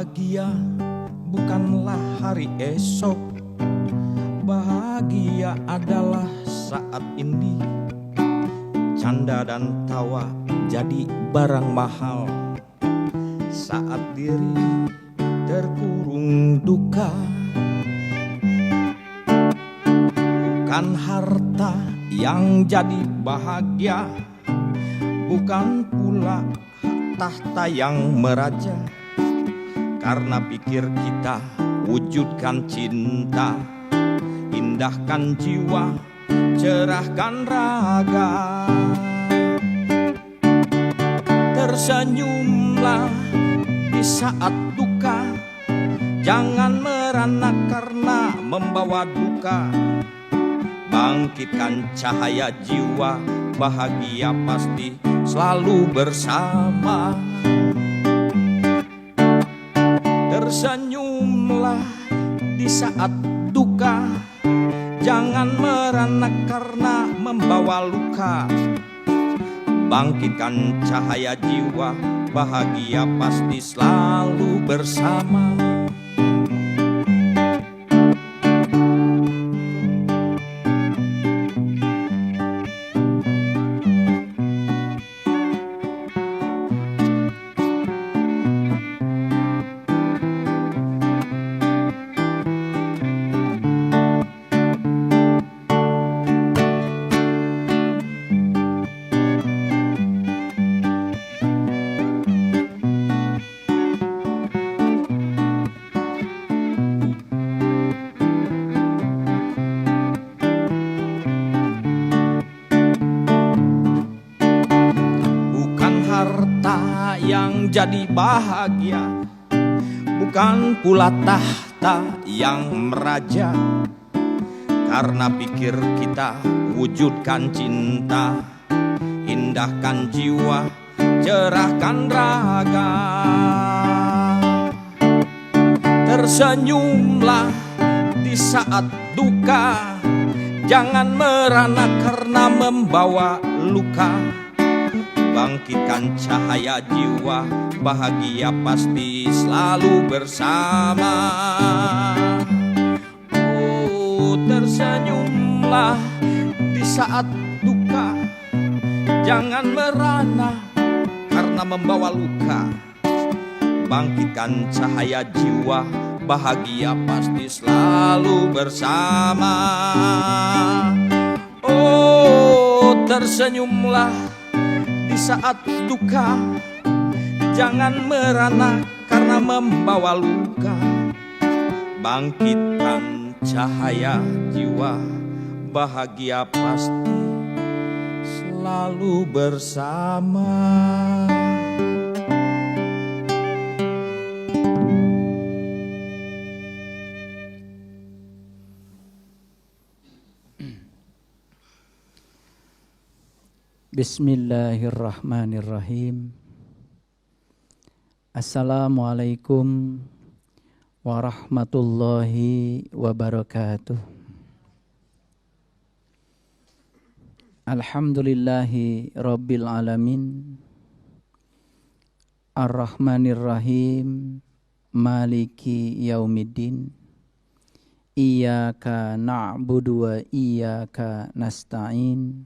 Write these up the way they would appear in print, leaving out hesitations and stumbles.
Bahagia bukanlah hari esok, bahagia adalah saat ini. Canda dan tawa jadi barang mahal saat diri terkurung duka. Bukan harta yang jadi bahagia, bukan pula tahta yang meraja. Karena pikir kita wujudkan cinta, indahkan jiwa, cerahkan raga. Tersenyumlah di saat duka, jangan merana karena membawa duka. Bangkitkan cahaya jiwa, bahagia pasti selalu bersama. Tersenyumlah di saat duka, jangan merana karena membawa luka. Bangkitkan cahaya jiwa, bahagia pasti selalu bersama. Yang jadi bahagia, bukan pula tahta yang meraja. Karena pikir kita wujudkan cinta, indahkan jiwa, cerahkan raga. Tersenyumlah di saat duka, jangan merana karena membawa luka. Bangkitkan cahaya jiwa, bahagia pasti selalu bersama. Oh, tersenyumlah di saat duka, jangan merana karena membawa luka. Bangkitkan cahaya jiwa, bahagia pasti selalu bersama. Oh, tersenyumlah saat duka, jangan merana karena membawa luka. Bangkitkan cahaya jiwa, bahagia pasti selalu bersama. Bismillahirrahmanirrahim. Assalamualaikum warahmatullahi wabarakatuh. Alhamdulillahi rabbil alamin, Ar-Rahmanirrahim, Maliki yaumiddin. Iyyaka na'budu wa iyyaka nasta'in.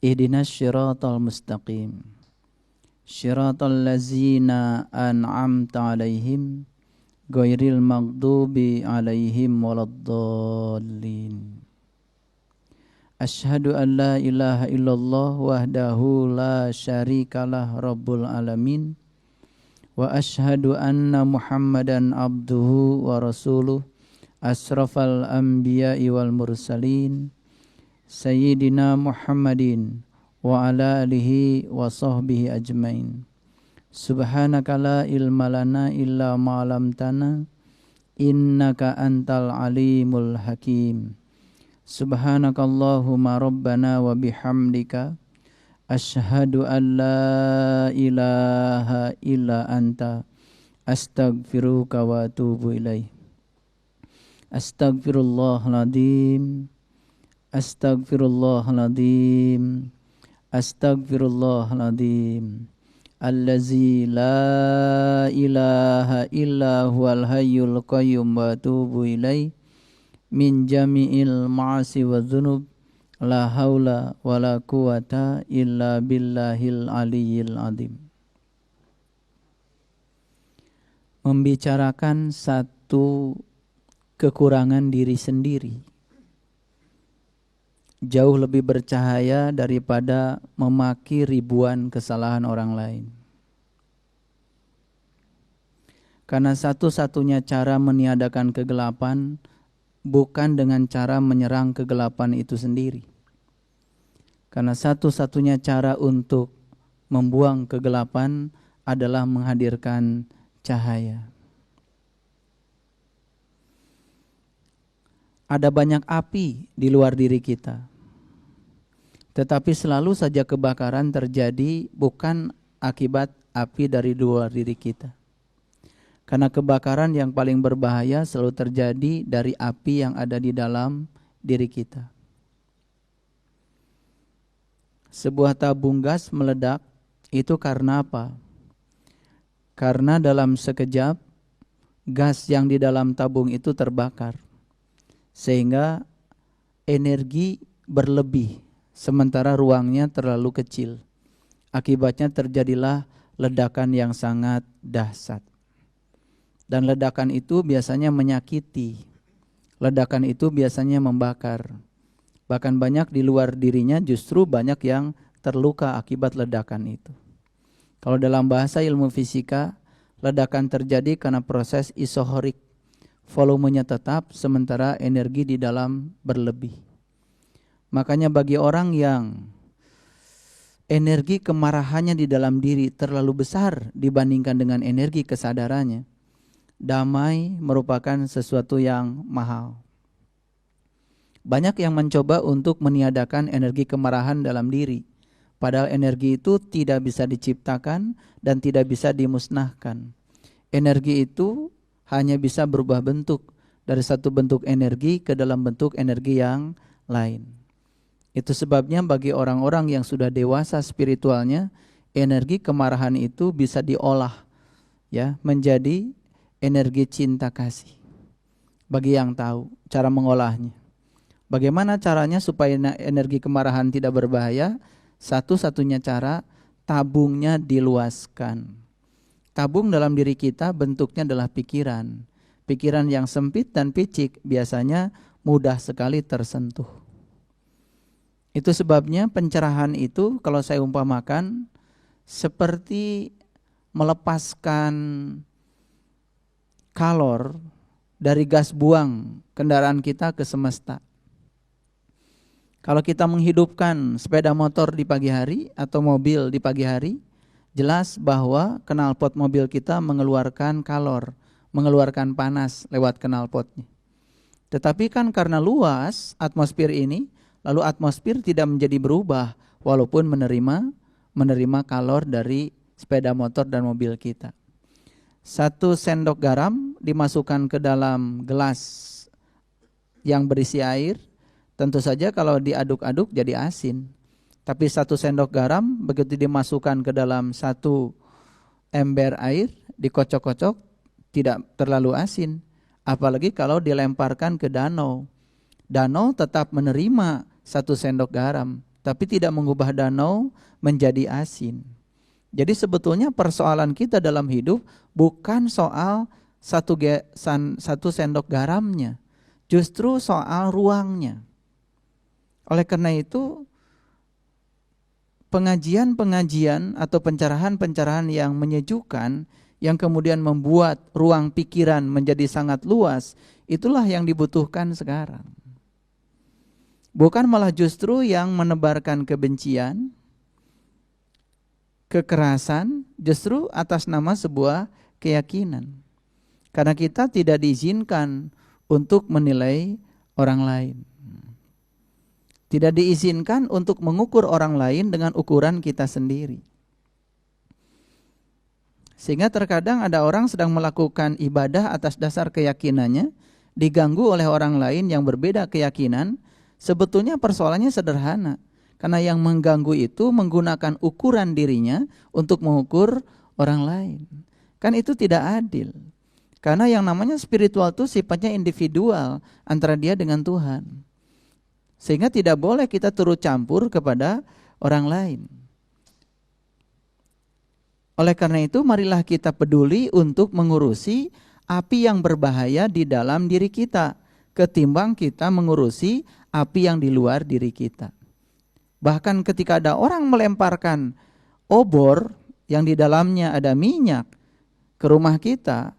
Ihdinas syiratal mustaqim, syiratal ladzina an'amta alaihim, ghairil maghdubi alaihim waladdallin. Asyhadu an la ilaha illallah wahdahu la syarikalah rabbul alamin, wa asyhadu anna muhammadan abduhu wa rasuluh, asrafal anbiya'i wal mursalin, Sayyidina Muhammadin wa ala alihi wa sahbihi ajmain. Subhanaka la ilma lana illa ma 'allamtana, innaka antal alimul hakim. Subhanakallahumma rabbana wa bihamdika, asyhadu an la ilaha illa anta, astaghfiruka wa atubu ilaih. Astaghfirullahaladzim, Astaghfirullahaladzim, Astaghfirullahaladzim, allazi la ilaha illa huwal hayyul qayyum wa atubu ilaih min jami'il ma'asi wa dzunub la haula wa la quwata illa billahil aliyyil azim. Membicarakan satu kekurangan diri sendiri jauh lebih bercahaya daripada memaki ribuan kesalahan orang lain. Karena satu-satunya cara meniadakan kegelapan bukan dengan cara menyerang kegelapan itu sendiri. Karena satu-satunya cara untuk membuang kegelapan adalah menghadirkan cahaya. Ada banyak api di luar diri kita. Tetapi selalu saja kebakaran terjadi bukan akibat api dari luar diri kita. Karena kebakaran yang paling berbahaya selalu terjadi dari api yang ada di dalam diri kita. Sebuah tabung gas meledak itu karena apa? Karena dalam sekejap gas yang di dalam tabung itu terbakar. Sehingga energi berlebih. Sementara ruangnya terlalu kecil. Akibatnya terjadilah ledakan yang sangat dahsyat. Dan ledakan itu biasanya menyakiti. Ledakan itu biasanya membakar. Bahkan banyak di luar dirinya justru banyak yang terluka akibat ledakan itu. Kalau dalam bahasa ilmu fisika, ledakan terjadi karena proses isohorik. Volumenya tetap sementara energi di dalam berlebih. Makanya bagi orang yang energi kemarahannya di dalam diri terlalu besar dibandingkan dengan energi kesadarannya, damai merupakan sesuatu yang mahal. Banyak yang mencoba untuk meniadakan energi kemarahan dalam diri, padahal energi itu tidak bisa diciptakan dan tidak bisa dimusnahkan. Energi itu hanya bisa berubah bentuk dari satu bentuk energi ke dalam bentuk energi yang lain. Itu sebabnya bagi orang-orang yang sudah dewasa spiritualnya, energi kemarahan itu bisa diolah ya menjadi energi cinta kasih. Bagi yang tahu cara mengolahnya. Bagaimana caranya supaya energi kemarahan tidak berbahaya? Satu-satunya cara, tabungnya diluaskan. Tabung dalam diri kita bentuknya adalah pikiran. Pikiran yang sempit dan picik biasanya mudah sekali tersentuh. Itu sebabnya pencerahan itu kalau saya umpamakan seperti melepaskan kalor dari gas buang kendaraan kita ke semesta. Kalau kita menghidupkan sepeda motor di pagi hari atau mobil di pagi hari, jelas bahwa knalpot mobil kita mengeluarkan kalor, mengeluarkan panas lewat knalpotnya. Tetapi kan karena luas atmosfer ini, lalu atmosfer tidak menjadi berubah walaupun menerima kalor dari sepeda motor dan mobil kita. 1 sendok garam dimasukkan ke dalam gelas yang berisi air, tentu saja kalau diaduk-aduk jadi asin. Tapi 1 sendok garam begitu dimasukkan ke dalam 1 ember air, dikocok-kocok tidak terlalu asin. Apalagi kalau dilemparkan ke danau. Danau tetap menerima 1 sendok garam, tapi tidak mengubah danau menjadi asin. Jadi sebetulnya persoalan kita dalam hidup bukan soal 1 sendok garamnya, justru soal ruangnya. Oleh karena itu, pengajian-pengajian atau pencerahan-pencerahan yang menyejukkan, yang kemudian membuat ruang pikiran menjadi sangat luas, itulah yang dibutuhkan sekarang. Bukan malah justru yang menebarkan kebencian, kekerasan, justru atas nama sebuah keyakinan. Karena kita tidak diizinkan untuk menilai orang lain. Tidak diizinkan untuk mengukur orang lain dengan ukuran kita sendiri. Sehingga terkadang ada orang sedang melakukan ibadah atas dasar keyakinannya, diganggu oleh orang lain yang berbeda keyakinan. Sebetulnya persoalannya sederhana. Karena yang mengganggu itu menggunakan ukuran dirinya untuk mengukur orang lain. Kan itu tidak adil. Karena yang namanya spiritual itu sifatnya individual antara dia dengan Tuhan. Sehingga tidak boleh kita turut campur kepada orang lain. Oleh karena itu marilah kita peduli untuk mengurusi api yang berbahaya di dalam diri kita, ketimbang kita mengurusi api yang di luar diri kita. Bahkan ketika ada orang melemparkan obor yang di dalamnya ada minyak ke rumah kita,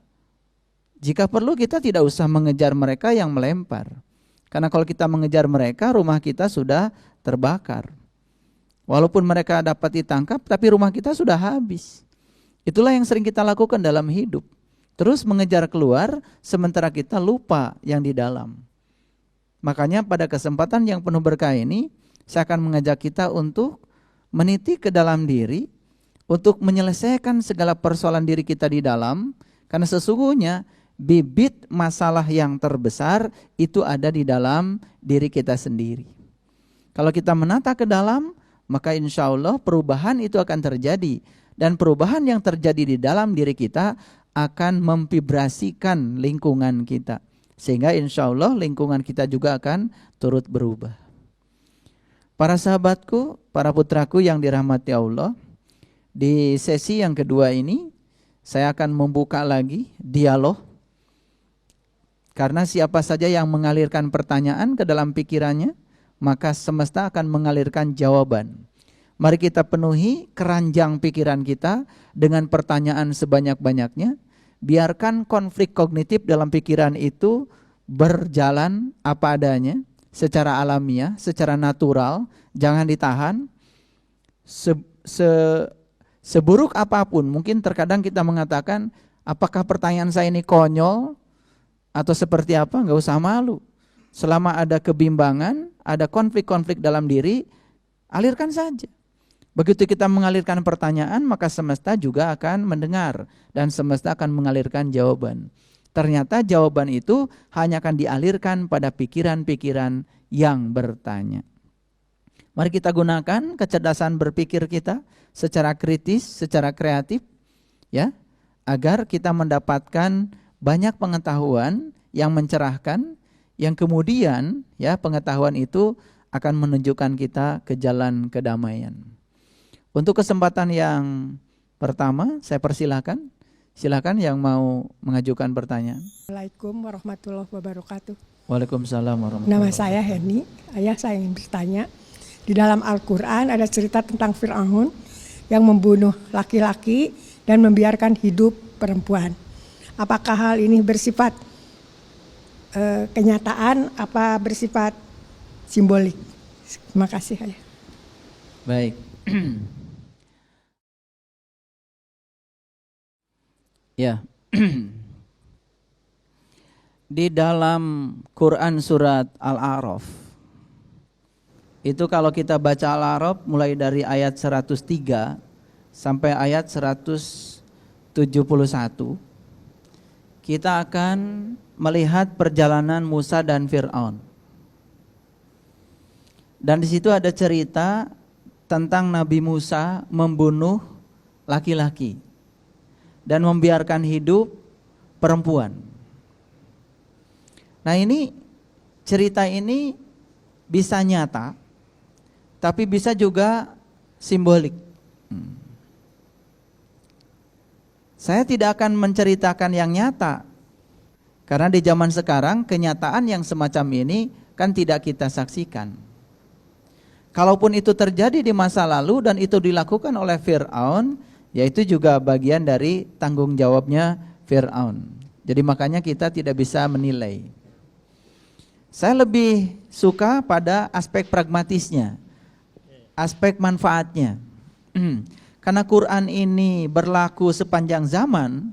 jika perlu kita tidak usah mengejar mereka yang melempar. Karena kalau kita mengejar mereka, rumah kita sudah terbakar. Walaupun mereka dapat ditangkap, tapi rumah kita sudah habis. Itulah yang sering kita lakukan dalam hidup. Terus mengejar keluar, sementara kita lupa yang di dalam. Makanya pada kesempatan yang penuh berkah ini, saya akan mengajak kita untuk meniti ke dalam diri, untuk menyelesaikan segala persoalan diri kita di dalam, karena sesungguhnya bibit masalah yang terbesar itu ada di dalam diri kita sendiri. Kalau kita menata ke dalam, maka insya Allah perubahan itu akan terjadi. Dan perubahan yang terjadi di dalam diri kita akan memvibrasikan lingkungan kita. Sehingga insya Allah lingkungan kita juga akan turut berubah. Para sahabatku, para putraku yang dirahmati Allah, di sesi yang kedua ini saya akan membuka lagi dialog. Karena siapa saja yang mengalirkan pertanyaan ke dalam pikirannya, maka semesta akan mengalirkan jawaban. Mari kita penuhi keranjang pikiran kita dengan pertanyaan sebanyak-banyaknya. Biarkan konflik kognitif dalam pikiran itu berjalan apa adanya, secara alamiah, secara natural, jangan ditahan. Seburuk apapun, mungkin terkadang kita mengatakan, apakah pertanyaan saya ini konyol atau seperti apa, enggak usah malu. Selama ada kebimbangan, ada konflik-konflik dalam diri, alirkan saja. Begitu kita mengalirkan pertanyaan, maka semesta juga akan mendengar dan semesta akan mengalirkan jawaban. Ternyata jawaban itu hanya akan dialirkan pada pikiran-pikiran yang bertanya. Mari kita gunakan kecerdasan berpikir kita secara kritis, secara kreatif, ya, agar kita mendapatkan banyak pengetahuan yang mencerahkan, yang kemudian ya pengetahuan itu akan menunjukkan kita ke jalan kedamaian. Untuk kesempatan yang pertama saya persilahkan, silakan yang mau mengajukan pertanyaan. Assalamualaikum warahmatullahi wabarakatuh. Waalaikumsalam warahmatullahi Nama wabarakatuh. saya Heni. Ayah, saya ingin bertanya, di dalam Al-Quran ada cerita tentang Fir'aun yang membunuh laki-laki dan membiarkan hidup perempuan. Apakah hal ini bersifat kenyataan, apa bersifat simbolik? Terima kasih, Ayah. Baik. Ya. Di dalam Quran surat Al-A'raf, itu kalau kita baca Al-A'raf mulai dari ayat 103 sampai ayat 171, kita akan melihat perjalanan Musa dan Fir'aun. Dan di situ ada cerita tentang Nabi Musa membunuh laki-laki dan membiarkan hidup perempuan. Nah, ini cerita ini bisa nyata, tapi bisa juga simbolik. Saya tidak akan menceritakan yang nyata, karena di zaman sekarang kenyataan yang semacam ini kan tidak kita saksikan. Kalaupun itu terjadi di masa lalu dan itu dilakukan oleh Fir'aun, yaitu juga bagian dari tanggung jawabnya Fir'aun. Jadi makanya kita tidak bisa menilai. Saya lebih suka pada aspek pragmatisnya, aspek manfaatnya. Karena Quran ini berlaku sepanjang zaman,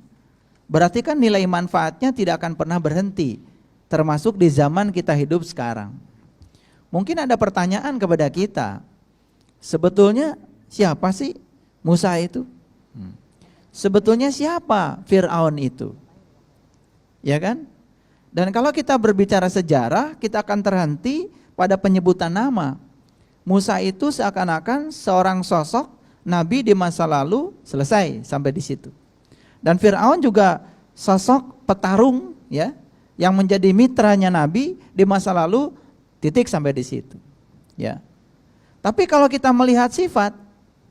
berarti kan nilai manfaatnya tidak akan pernah berhenti, termasuk di zaman kita hidup sekarang. Mungkin ada pertanyaan kepada kita, sebetulnya siapa sih Musa itu? Sebetulnya siapa Fir'aun itu? Ya kan? Dan kalau kita berbicara sejarah, kita akan terhenti pada penyebutan nama. Musa itu seakan-akan seorang sosok nabi di masa lalu, selesai sampai di situ. Dan Firaun juga sosok petarung ya, yang menjadi mitranya nabi di masa lalu, titik sampai di situ. Ya. Tapi kalau kita melihat sifat,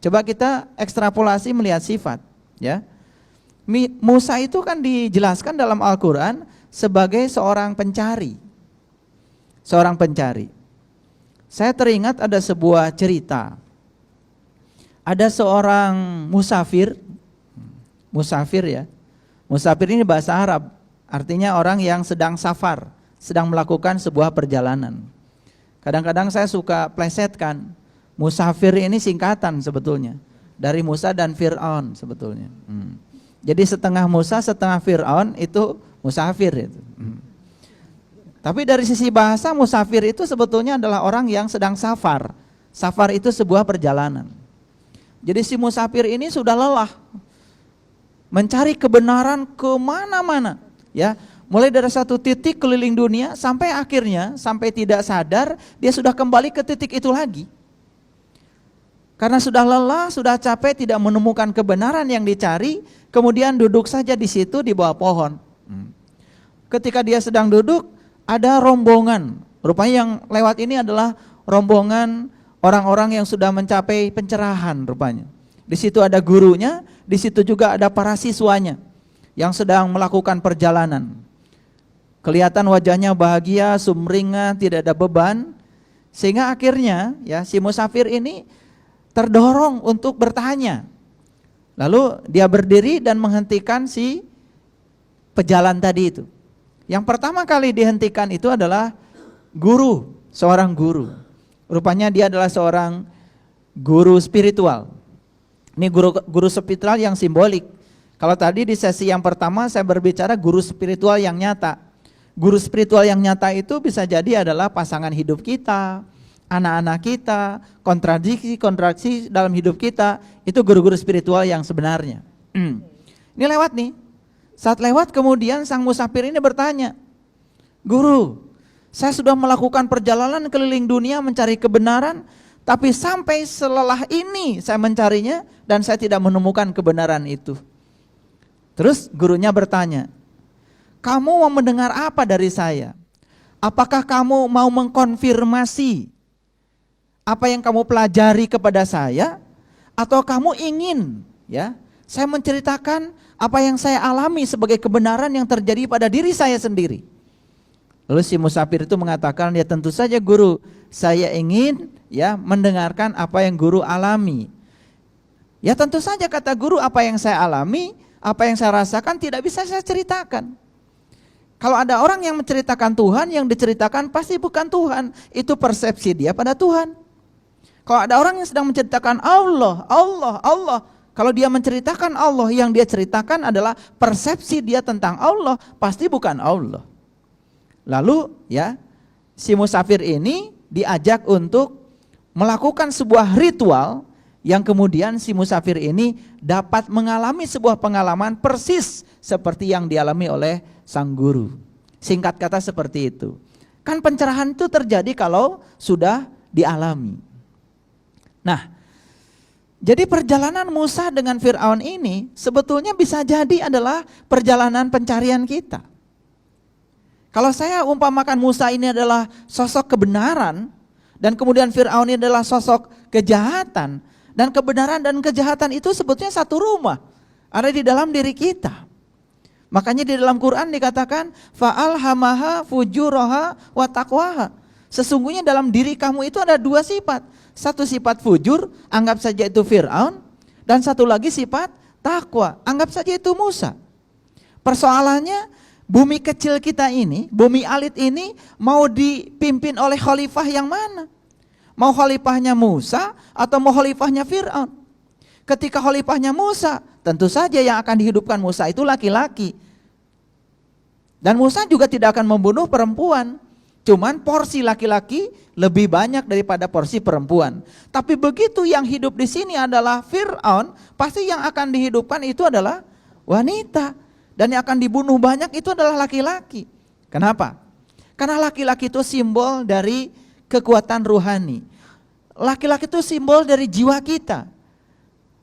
coba kita ekstrapolasi melihat sifat, ya. Musa itu kan dijelaskan dalam Al-Qur'an sebagai seorang pencari. Seorang pencari. Saya teringat ada sebuah cerita. Ada seorang musafir ya. Musafir ini bahasa Arab, artinya orang yang sedang safar, sedang melakukan sebuah perjalanan. Kadang-kadang saya suka plesetkan, musafir ini singkatan sebetulnya dari Musa dan Fir'aun sebetulnya. Jadi setengah Musa, setengah Fir'aun itu musafir itu. Tapi dari sisi bahasa, musafir itu sebetulnya adalah orang yang sedang safar. Safar itu sebuah perjalanan. Jadi si musafir ini sudah lelah mencari kebenaran kemana-mana, ya. Mulai dari satu titik keliling dunia sampai akhirnya, sampai tidak sadar dia sudah kembali ke titik itu lagi. Karena sudah lelah, sudah capek, tidak menemukan kebenaran yang dicari, kemudian duduk saja di situ di bawah pohon. Ketika dia sedang duduk, ada rombongan. Rupanya yang lewat ini adalah rombongan orang-orang yang sudah mencapai pencerahan rupanya. Di situ ada gurunya, di situ juga ada para siswanya yang sedang melakukan perjalanan. Kelihatan wajahnya bahagia, sumringah, tidak ada beban. Sehingga akhirnya ya si musafir ini terdorong untuk bertanya. Lalu dia berdiri dan menghentikan si pejalan tadi itu. Yang pertama kali dihentikan itu adalah guru, seorang guru. Rupanya dia adalah seorang guru spiritual. Ini guru spiritual yang simbolik. Kalau tadi di sesi yang pertama saya berbicara guru spiritual yang nyata. Guru spiritual yang nyata itu bisa jadi adalah pasangan hidup kita, anak-anak kita, kontradiksi dalam hidup kita, itu guru-guru spiritual yang sebenarnya. Ini lewat nih. Saat lewat kemudian sang musafir ini bertanya, "Guru, saya sudah melakukan perjalanan keliling dunia mencari kebenaran, tapi sampai selelah ini saya mencarinya dan saya tidak menemukan kebenaran itu." Terus gurunya bertanya, "Kamu mau mendengar apa dari saya? Apakah kamu mau mengkonfirmasi apa yang kamu pelajari kepada saya, atau kamu ingin ya saya menceritakan apa yang saya alami sebagai kebenaran yang terjadi pada diri saya sendiri?" Lalu si musafir itu mengatakan, "Ya tentu saja guru, saya ingin ya mendengarkan apa yang guru alami." Ya tentu saja kata guru, apa yang saya alami, apa yang saya rasakan tidak bisa saya ceritakan. Kalau ada orang yang menceritakan Tuhan, yang diceritakan pasti bukan Tuhan, itu persepsi dia pada Tuhan. Kalau ada orang yang sedang menceritakan Allah, kalau dia menceritakan Allah, yang dia ceritakan adalah persepsi dia tentang Allah, pasti bukan Allah. Lalu ya, si musafir ini diajak untuk melakukan sebuah ritual yang kemudian si musafir ini dapat mengalami sebuah pengalaman persis seperti yang dialami oleh sang guru. Singkat kata seperti itu. Kan pencerahan itu terjadi kalau sudah dialami. Nah, jadi perjalanan Musa dengan Fir'aun ini sebetulnya bisa jadi adalah perjalanan pencarian kita. Kalau saya umpamakan Musa ini adalah sosok kebenaran, dan kemudian Fir'aun ini adalah sosok kejahatan, dan kebenaran dan kejahatan itu sebetulnya satu rumah, ada di dalam diri kita. Makanya di dalam Quran dikatakan fa'alhamaha fujuraha wa taqwaha. Sesungguhnya dalam diri kamu itu ada dua sifat. Satu sifat fujur, anggap saja itu Fir'aun, dan satu lagi sifat takwa, anggap saja itu Musa. Persoalannya bumi kecil kita ini, bumi alit ini mau dipimpin oleh khalifah yang mana? Mau khalifahnya Musa atau mau khalifahnya Fir'aun? Ketika khalifahnya Musa, tentu saja yang akan dihidupkan Musa itu laki-laki. Dan Musa juga tidak akan membunuh perempuan. Cuman porsi laki-laki lebih banyak daripada porsi perempuan. Tapi begitu yang hidup di sini adalah Fir'aun, pasti yang akan dihidupkan itu adalah wanita. Dan yang akan dibunuh banyak itu adalah laki-laki. Kenapa? Karena laki-laki itu simbol dari kekuatan ruhani. laki-laki itu simbol dari jiwa kita.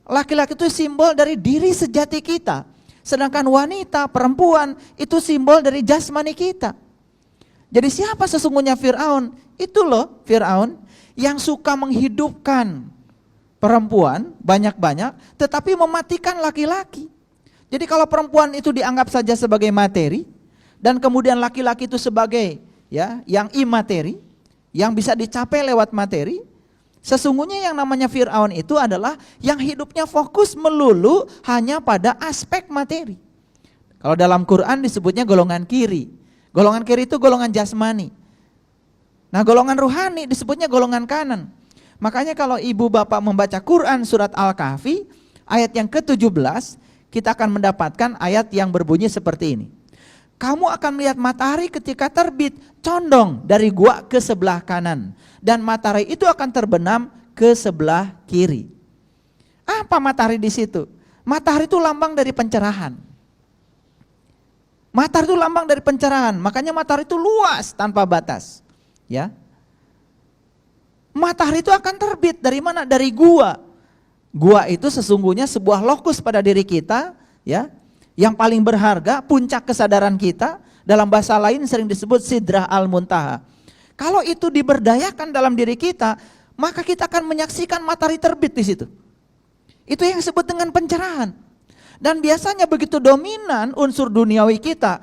Laki-laki itu simbol dari diri sejati kita. Sedangkan wanita, perempuan itu simbol dari jasmani kita. Jadi siapa sesungguhnya Fir'aun? Itu loh Fir'aun yang suka menghidupkan perempuan banyak-banyak tetapi mematikan laki-laki. Jadi kalau perempuan itu dianggap saja sebagai materi dan kemudian laki-laki itu sebagai yang imateri, yang bisa dicapai lewat materi, sesungguhnya yang namanya Fir'aun itu adalah yang hidupnya fokus melulu hanya pada aspek materi. Kalau dalam Quran disebutnya golongan kiri. Golongan kiri itu golongan jasmani. Nah, golongan ruhani disebutnya golongan kanan. Makanya kalau ibu bapak membaca Quran surat Al-Kahfi ayat yang ke-17, kita akan mendapatkan ayat yang berbunyi seperti ini. Kamu akan melihat matahari ketika terbit condong dari gua ke sebelah kanan. Dan matahari itu akan terbenam ke sebelah kiri. Apa matahari di situ? Matahari itu lambang dari pencerahan. Matahari itu lambang dari pencerahan. Makanya matahari itu luas tanpa batas. Ya. Matahari itu akan terbit dari mana? Dari gua. Gua itu sesungguhnya sebuah lokus pada diri kita, ya. Yang paling berharga, puncak kesadaran kita, dalam bahasa lain sering disebut Sidrah Al-Muntaha. Kalau itu diberdayakan dalam diri kita, maka kita akan menyaksikan matahari terbit di situ. Itu yang disebut dengan pencerahan. Dan biasanya begitu dominan unsur duniawi kita,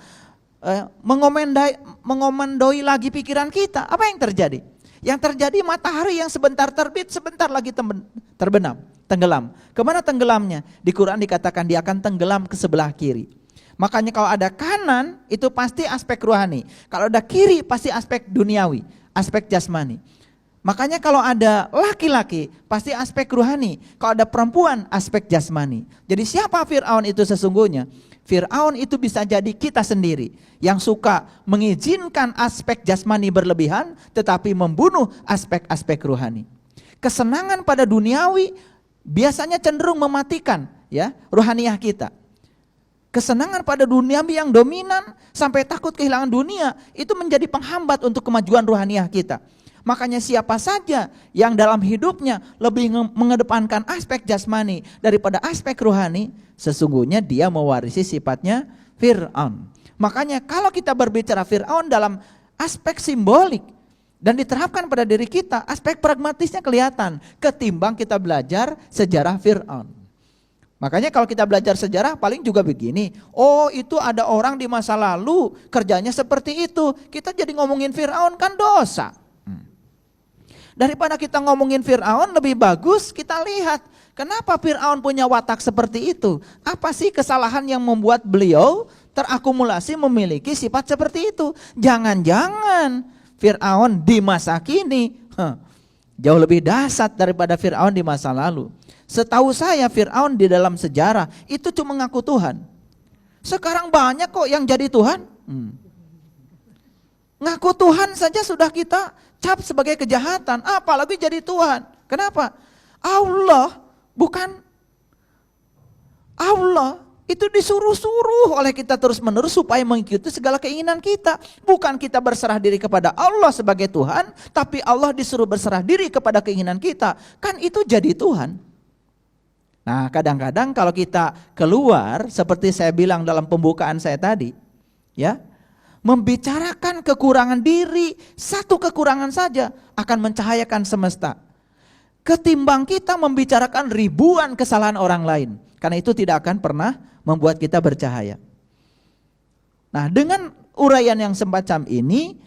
mengomandoi lagi pikiran kita, apa yang terjadi? Yang terjadi matahari yang sebentar terbit, sebentar lagi terbenam. Tenggelam. Kemana tenggelamnya? Di Quran dikatakan dia akan tenggelam ke sebelah kiri. Makanya kalau ada kanan itu pasti aspek rohani. Kalau ada kiri pasti aspek duniawi, aspek jasmani. Makanya kalau ada laki-laki pasti aspek rohani. Kalau ada perempuan aspek jasmani. Jadi siapa Fir'aun itu sesungguhnya? Fir'aun itu bisa jadi kita sendiri yang suka mengizinkan aspek jasmani berlebihan tetapi membunuh aspek-aspek rohani. Kesenangan pada duniawi biasanya cenderung mematikan rohaniah kita. Kesenangan pada duniawi yang dominan sampai takut kehilangan dunia itu menjadi penghambat untuk kemajuan rohaniah kita. Makanya siapa saja yang dalam hidupnya lebih mengedepankan aspek jasmani daripada aspek rohani, sesungguhnya dia mewarisi sifatnya Fir'aun. Makanya kalau kita berbicara Fir'aun dalam aspek simbolik dan diterapkan pada diri kita, aspek pragmatisnya kelihatan ketimbang kita belajar sejarah Fir'aun. Makanya kalau kita belajar sejarah paling juga begini, oh itu ada orang di masa lalu kerjanya seperti itu, kita jadi ngomongin Fir'aun kan dosa. Daripada kita ngomongin Fir'aun lebih bagus kita lihat kenapa Fir'aun punya watak seperti itu. Apa sih kesalahan yang membuat beliau terakumulasi memiliki sifat seperti itu. Jangan-jangan Fir'aun di masa kini jauh lebih dahsyat daripada Fir'aun di masa lalu. Setahu saya Fir'aun di dalam sejarah itu cuma ngaku Tuhan. Sekarang banyak kok yang jadi Tuhan. Ngaku Tuhan saja sudah kita cap sebagai kejahatan, apalagi jadi Tuhan. Kenapa? Allah itu disuruh-suruh oleh kita terus-menerus supaya mengikuti segala keinginan kita. Bukan kita berserah diri kepada Allah sebagai Tuhan, tapi Allah disuruh berserah diri kepada keinginan kita. Kan itu jadi Tuhan. Nah, kadang-kadang kalau kita keluar seperti saya bilang dalam pembukaan saya tadi, membicarakan kekurangan diri, satu kekurangan saja akan mencahayakan semesta. Ketimbang kita membicarakan ribuan kesalahan orang lain. Karena itu tidak akan pernah membuat kita bercahaya. Nah, dengan uraian yang semacam ini,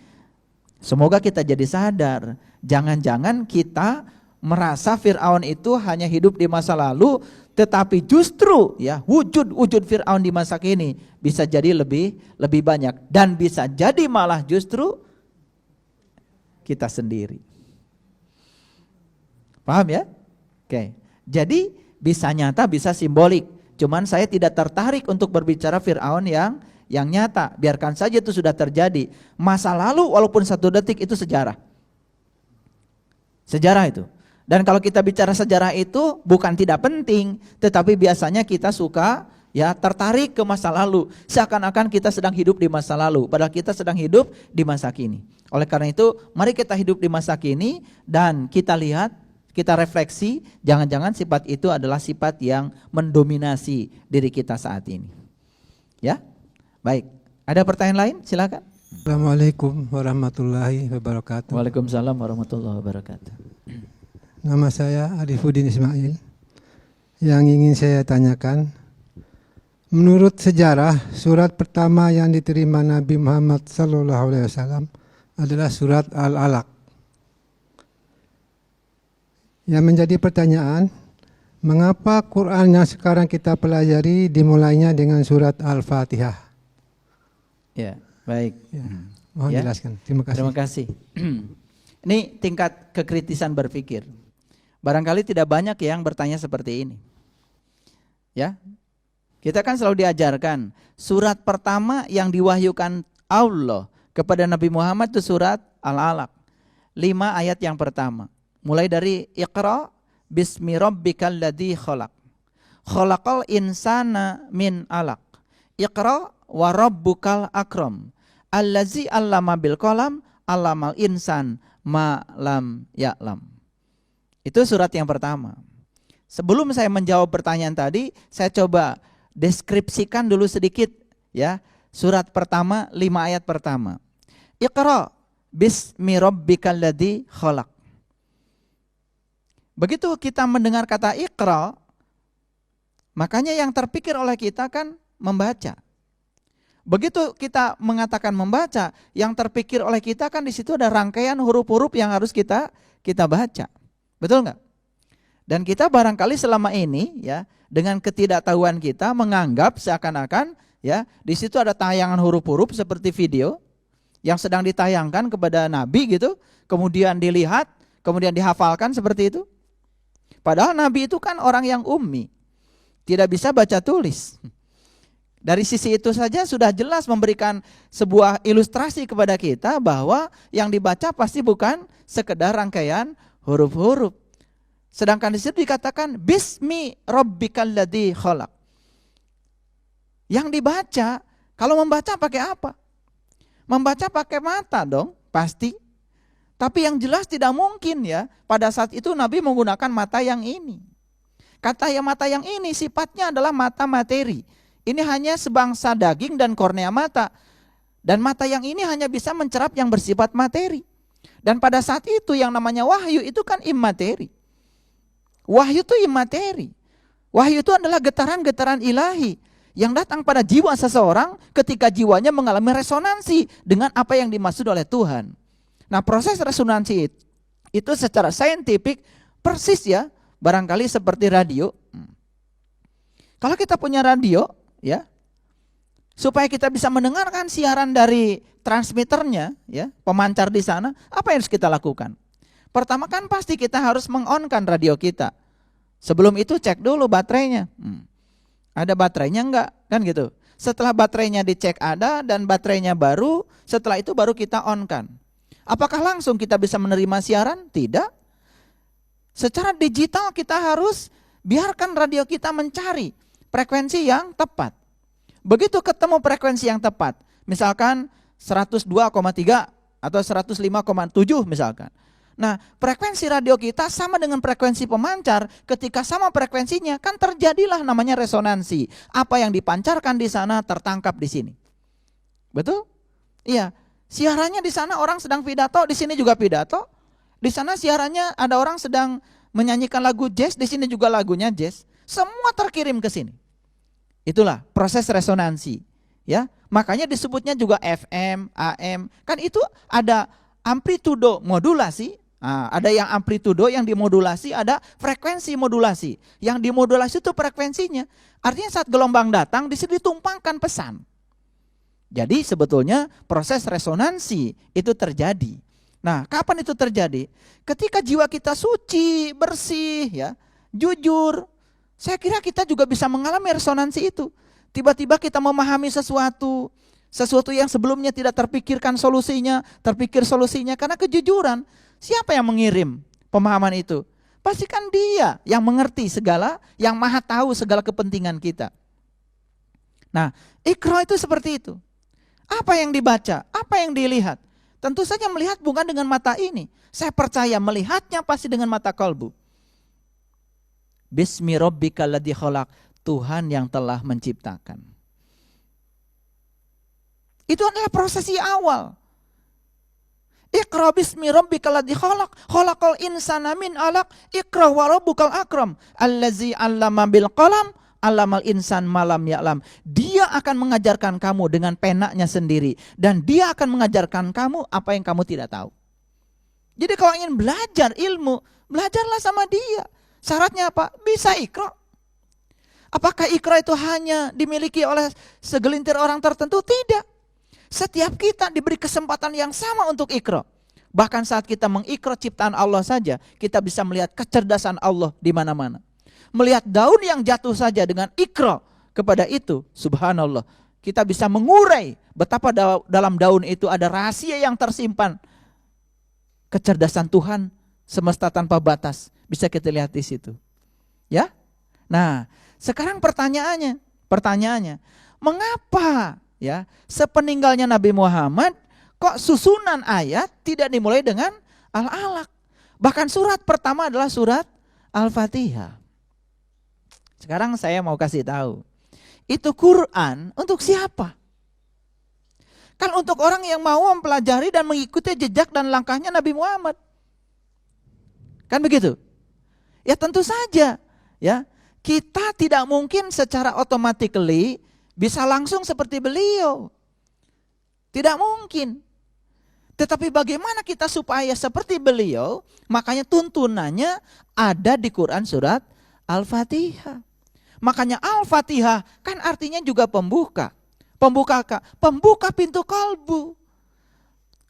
semoga kita jadi sadar. Jangan-jangan kita merasa Fir'aun itu hanya hidup di masa lalu, tetapi justru wujud Fir'aun di masa kini bisa jadi lebih banyak dan bisa jadi malah justru kita sendiri. Paham ya? Oke. Jadi bisa nyata, bisa simbolik. Cuman saya tidak tertarik untuk berbicara Fir'aun yang nyata. Biarkan saja itu sudah terjadi. Masa lalu walaupun 1 detik itu sejarah. Sejarah itu. Dan kalau kita bicara sejarah itu bukan tidak penting, tetapi biasanya kita suka tertarik ke masa lalu. Seakan-akan kita sedang hidup di masa lalu, padahal kita sedang hidup di masa kini. Oleh karena itu, mari kita hidup di masa kini dan kita lihat kita refleksi, jangan-jangan sifat itu adalah sifat yang mendominasi diri kita saat ini. Ya, baik. Ada pertanyaan lain? Silakan. Assalamualaikum warahmatullahi wabarakatuh. Waalaikumsalam warahmatullahi wabarakatuh. Nama saya Arifuddin Ismail. Yang ingin saya tanyakan, menurut sejarah, surat pertama yang diterima Nabi Muhammad SAW adalah surat Al-Alaq. Yang menjadi pertanyaan, mengapa Quran yang sekarang kita pelajari dimulainya dengan surat Al-Fatihah? Ya, baik. Ya, mohon Ya. jelaskan. Terima kasih. Terima kasih. Ini tingkat kekritisan berpikir. Barangkali tidak banyak yang bertanya seperti ini. Ya, kita kan selalu diajarkan surat pertama yang diwahyukan Allah kepada Nabi Muhammad itu surat Al-Alaq. 5 ayat yang pertama. Mulai dari Iqra bismi rabbikal ladzi khalaq. Khalaqal insana min alaq. Iqra wa rabbukal akram. Allazi 'allama bil qalam 'allamal insan ma lam ya'lam. Itu surat yang pertama. Sebelum saya menjawab pertanyaan tadi, saya coba deskripsikan dulu sedikit ya. Surat pertama 5 ayat pertama. Iqra bismi rabbikal ladzi khalaq. Begitu kita mendengar kata Iqra, makanya yang terpikir oleh kita kan membaca. Begitu kita mengatakan membaca, yang terpikir oleh kita kan di situ ada rangkaian huruf-huruf yang harus kita baca. Betul nggak? Dan kita barangkali selama ini ya dengan ketidaktahuan kita menganggap seakan-akan ya di situ ada tayangan huruf-huruf seperti video yang sedang ditayangkan kepada Nabi gitu, kemudian dilihat, kemudian dihafalkan seperti itu. Padahal Nabi itu kan orang yang ummi, tidak bisa baca tulis. Dari sisi itu saja sudah jelas memberikan sebuah ilustrasi kepada kita bahwa yang dibaca pasti bukan sekedar rangkaian huruf-huruf. Sedangkan di situ dikatakan bismi rabbikal ladzi khalaq. Yang dibaca, kalau membaca pakai apa? Membaca pakai mata dong, pasti. Tapi yang jelas tidak mungkin ya, pada saat itu Nabi menggunakan mata yang ini. Kata yang mata yang ini sifatnya adalah mata materi. Ini hanya sebangsa daging dan kornea mata. Dan mata yang ini hanya bisa mencerap yang bersifat materi. Dan pada saat itu yang namanya wahyu itu kan imateri. Wahyu itu imateri. Wahyu itu adalah getaran-getaran ilahi yang datang pada jiwa seseorang ketika jiwanya mengalami resonansi dengan apa yang dimaksud oleh Tuhan. Nah, proses resonansi itu secara saintifik persis ya, barangkali seperti radio. Kalau kita punya radio ya, supaya kita bisa mendengarkan siaran dari transmitternya ya, pemancar di sana, apa yang harus kita lakukan? Pertama kan pasti kita harus meng-on-kan radio kita. Sebelum itu cek dulu baterainya. Ada baterainya enggak? Kan gitu. Setelah baterainya dicek ada dan baterainya baru, setelah itu baru kita on-kan. Apakah langsung kita bisa menerima siaran? Tidak. Secara digital kita harus biarkan radio kita mencari frekuensi yang tepat. Begitu ketemu frekuensi yang tepat, misalkan 102,3 atau 105,7 misalkan. Nah, frekuensi radio kita sama dengan frekuensi pemancar, ketika sama frekuensinya kan terjadilah namanya resonansi. Apa yang dipancarkan di sana tertangkap di sini. Betul? Iya. Siarannya di sana orang sedang pidato, di sini juga pidato. Di sana siarannya ada orang sedang menyanyikan lagu jazz, di sini juga lagunya jazz. Semua terkirim ke sini. Itulah proses resonansi, ya. Makanya disebutnya juga FM, AM. Kan itu ada amplitudo modulasi. Nah, ada yang amplitudo yang dimodulasi, ada frekuensi modulasi. Yang dimodulasi itu frekuensinya. Artinya saat gelombang datang di sini ditumpangkan pesan. Jadi sebetulnya proses resonansi itu terjadi. Nah, kapan itu terjadi? Ketika jiwa kita suci, bersih, ya, jujur. Saya kira kita juga bisa mengalami resonansi itu. Tiba-tiba kita memahami sesuatu yang sebelumnya tidak terpikirkan solusinya, terpikir solusinya karena kejujuran. Siapa yang mengirim pemahaman itu? Pastikan Dia yang mengerti segala, yang maha tahu segala kepentingan kita. Nah, Iqra itu seperti itu. Apa yang dibaca? Apa yang dilihat? Tentu saja melihat bukan dengan mata ini. Saya percaya melihatnya pasti dengan mata kalbu. Bismi rabbikal ladzi khalaq, Tuhan yang telah menciptakan. Itu adalah prosesi awal. Iqra bismi rabbikal ladzi khalaq, khalaqal insana min 'alaq, iqra wa rabbukal akram, allazi 'allama bil qalam, 'allamal insan ma lam ya'lam. Dia akan mengajarkan kamu dengan penanya sendiri dan dia akan mengajarkan kamu apa yang kamu tidak tahu. Jadi kalau ingin belajar ilmu, belajarlah sama dia. Syaratnya apa? Bisa Iqra. Apakah Iqra itu hanya dimiliki oleh segelintir orang tertentu? Tidak. Setiap kita diberi kesempatan yang sama untuk Iqra. Bahkan saat kita mengikra ciptaan Allah saja, kita bisa melihat kecerdasan Allah di mana-mana. Melihat daun yang jatuh saja dengan Iqra kepada itu, subhanallah, kita bisa mengurai betapa dalam daun itu ada rahasia yang tersimpan. Kecerdasan Tuhan semesta tanpa batas bisa kita lihat di situ. Ya? Nah, sekarang pertanyaannya, mengapa ya sepeninggalnya Nabi Muhammad kok susunan ayat tidak dimulai dengan Al-Alaq? Bahkan surat pertama adalah surat Al-Fatihah. Sekarang saya mau kasih tahu, itu Quran untuk siapa? Kan untuk orang yang mau mempelajari dan mengikuti jejak dan langkahnya Nabi Muhammad. Kan begitu? Ya tentu saja, ya. Kita tidak mungkin secara automatically bisa langsung seperti beliau. Tidak mungkin. Tetapi bagaimana kita supaya seperti beliau? Makanya tuntunannya ada di Quran surat Al-Fatihah. Makanya Al-Fatihah kan artinya juga pembuka. Pembuka pintu kalbu.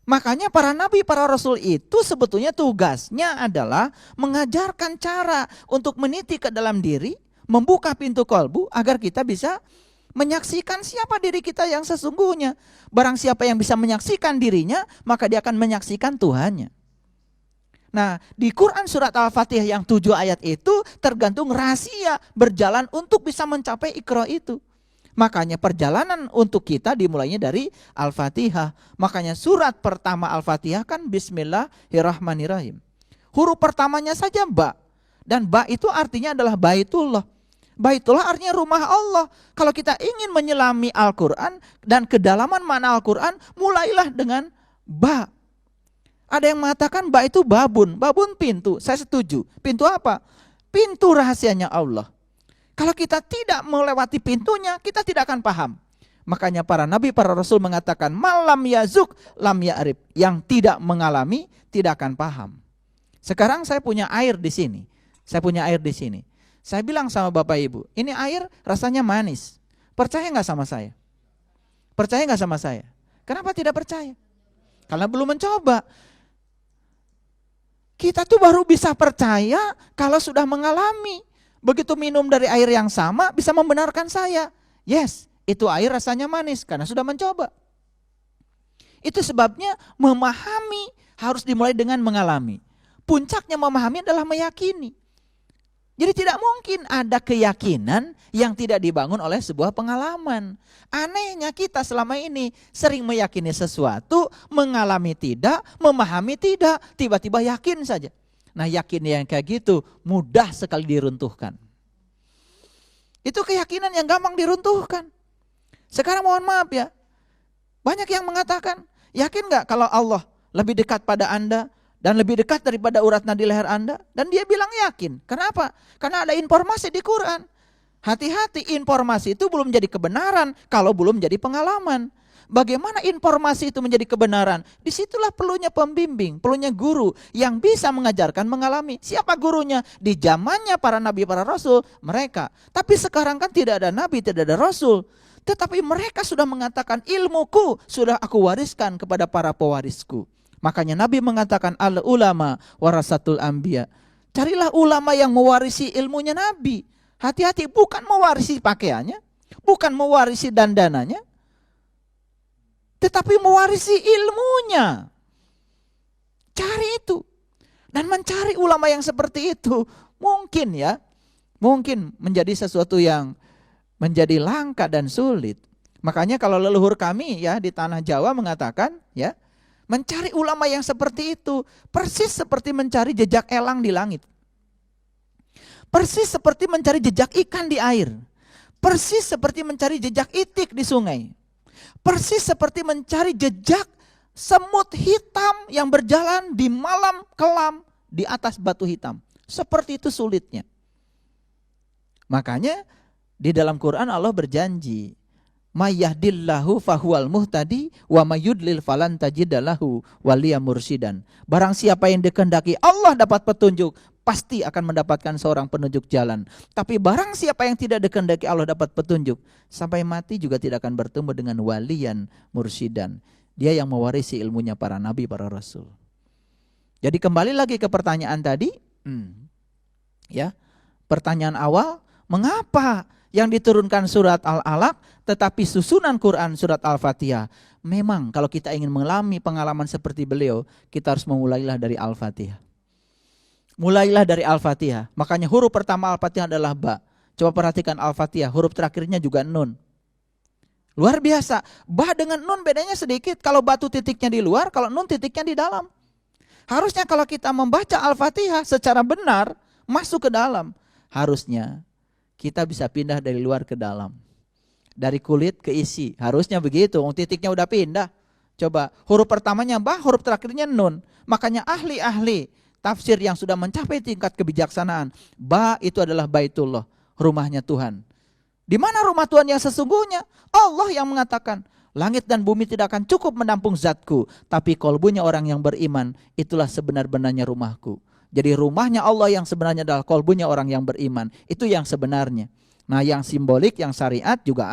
Makanya para nabi, para rasul itu sebetulnya tugasnya adalah mengajarkan cara untuk meniti ke dalam diri, membuka pintu kalbu agar kita bisa menyaksikan siapa diri kita yang sesungguhnya. Barang siapa yang bisa menyaksikan dirinya, maka dia akan menyaksikan Tuhannya. Nah, di Quran surat Al-Fatihah yang 7 ayat itu tergantung rahasia berjalan untuk bisa mencapai Iqra itu. Makanya perjalanan untuk kita dimulainya dari Al-Fatihah. Makanya surat pertama Al-Fatihah kan Bismillahirrahmanirrahim. Huruf pertamanya saja ba. Dan ba itu artinya adalah Baitullah. Baitullah artinya rumah Allah. Kalau kita ingin menyelami Al-Quran dan kedalaman makna Al-Quran, mulailah dengan ba. Ada yang mengatakan ba itu babun. Babun pintu, saya setuju. Pintu apa? Pintu rahasianya Allah. Kalau kita tidak melewati pintunya, kita tidak akan paham. Makanya para nabi, para rasul mengatakan, malam yazuk lam ya'rif. Yang tidak mengalami, tidak akan paham. Sekarang saya punya air di sini. Saya bilang sama Bapak Ibu, ini air rasanya manis. Percaya nggak sama saya? Percaya nggak sama saya? Kenapa tidak percaya? Karena belum mencoba. Kita tuh baru bisa percaya kalau sudah mengalami. Begitu minum dari air yang sama bisa membenarkan saya. Yes, itu air rasanya manis karena sudah mencoba. Itu sebabnya memahami harus dimulai dengan mengalami. Puncaknya memahami adalah meyakini. Jadi tidak mungkin ada keyakinan yang tidak dibangun oleh sebuah pengalaman. Anehnya kita selama ini sering meyakini sesuatu, mengalami tidak, memahami tidak, tiba-tiba yakin saja. Nah yakin yang kayak gitu mudah sekali diruntuhkan. Itu keyakinan yang gampang diruntuhkan. Sekarang mohon maaf ya, banyak yang mengatakan, yakin gak kalau Allah lebih dekat pada Anda dan lebih dekat daripada urat nadi leher Anda? Dan dia bilang yakin. Kenapa? Karena ada informasi di Quran. Hati-hati, informasi itu belum jadi kebenaran kalau belum jadi pengalaman. Bagaimana informasi itu menjadi kebenaran? Disitulah perlunya pembimbing, perlunya guru yang bisa mengajarkan mengalami. Siapa gurunya? Di zamannya para nabi, para rasul, mereka. Tapi sekarang kan tidak ada nabi, tidak ada rasul. Tetapi mereka sudah mengatakan, ilmuku sudah aku wariskan kepada para pewarisku. Makanya Nabi mengatakan, al ulama warasatul anbiya. Carilah ulama yang mewarisi ilmunya Nabi. Hati-hati, bukan mewarisi pakaiannya, bukan mewarisi dandanannya, tetapi mewarisi ilmunya. Cari itu. Dan mencari ulama yang seperti itu mungkin ya, mungkin menjadi sesuatu yang menjadi langka dan sulit. Makanya kalau leluhur kami ya di tanah Jawa mengatakan ya, mencari ulama yang seperti itu persis seperti mencari jejak elang di langit. Persis seperti mencari jejak ikan di air. Persis seperti mencari jejak itik di sungai. Persis seperti mencari jejak semut hitam yang berjalan di malam kelam di atas batu hitam. Seperti itu sulitnya. Makanya di dalam Quran Allah berjanji, "Mayyahdillahu fahuwal muhtadi wa mayyudlil falan tajidalahu waliya mursidan." Barang siapa yang dikehendaki Allah dapat petunjuk, pasti akan mendapatkan seorang penunjuk jalan. Tapi barang siapa yang tidak dikehendaki Allah dapat petunjuk, sampai mati juga tidak akan bertemu dengan waliyan mursidan. Dia yang mewarisi ilmunya para nabi, para rasul. Jadi kembali lagi ke pertanyaan tadi, ya, pertanyaan awal, mengapa yang diturunkan surat Al-Alaq tetapi susunan Quran surat Al-Fatihah? Memang kalau kita ingin mengalami pengalaman seperti beliau, kita harus memulailah dari Al-Fatihah. Mulailah dari Al-Fatihah. Makanya huruf pertama Al-Fatihah adalah ba. Coba perhatikan Al-Fatihah, huruf terakhirnya juga nun. Luar biasa. Ba dengan nun bedanya sedikit. Kalau batu titiknya di luar, kalau nun titiknya di dalam. Harusnya kalau kita membaca Al-Fatihah secara benar, masuk ke dalam, harusnya kita bisa pindah dari luar ke dalam. Dari kulit ke isi. Harusnya begitu. Titiknya udah pindah. Coba huruf pertamanya ba, huruf terakhirnya nun. Makanya ahli-ahli tafsir yang sudah mencapai tingkat kebijaksanaan, ba itu adalah Baitullah, rumahnya Tuhan. Di mana rumah Tuhan yang sesungguhnya? Allah yang mengatakan, langit dan bumi tidak akan cukup menampung zatku, tapi kolbunya orang yang beriman, itulah sebenar-benarnya rumahku. Jadi rumahnya Allah yang sebenarnya adalah kolbunya orang yang beriman. Itu yang sebenarnya. Nah yang simbolik, yang syariat juga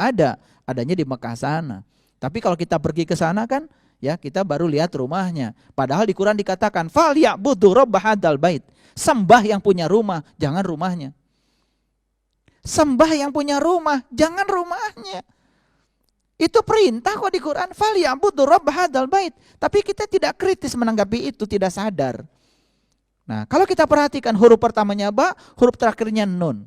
adanya di Mekah sana. Tapi kalau kita pergi ke sana kan, ya kita baru lihat rumahnya. Padahal di Quran dikatakan falyabudu rabb hadzal bait. Sembah yang punya rumah, jangan rumahnya. Sembah yang punya rumah, jangan rumahnya. Itu perintah kok di Quran, falyabudu rabb hadzal bait. Tapi kita tidak kritis menanggapi itu, tidak sadar. Nah, kalau kita perhatikan huruf pertamanya ba, huruf terakhirnya nun.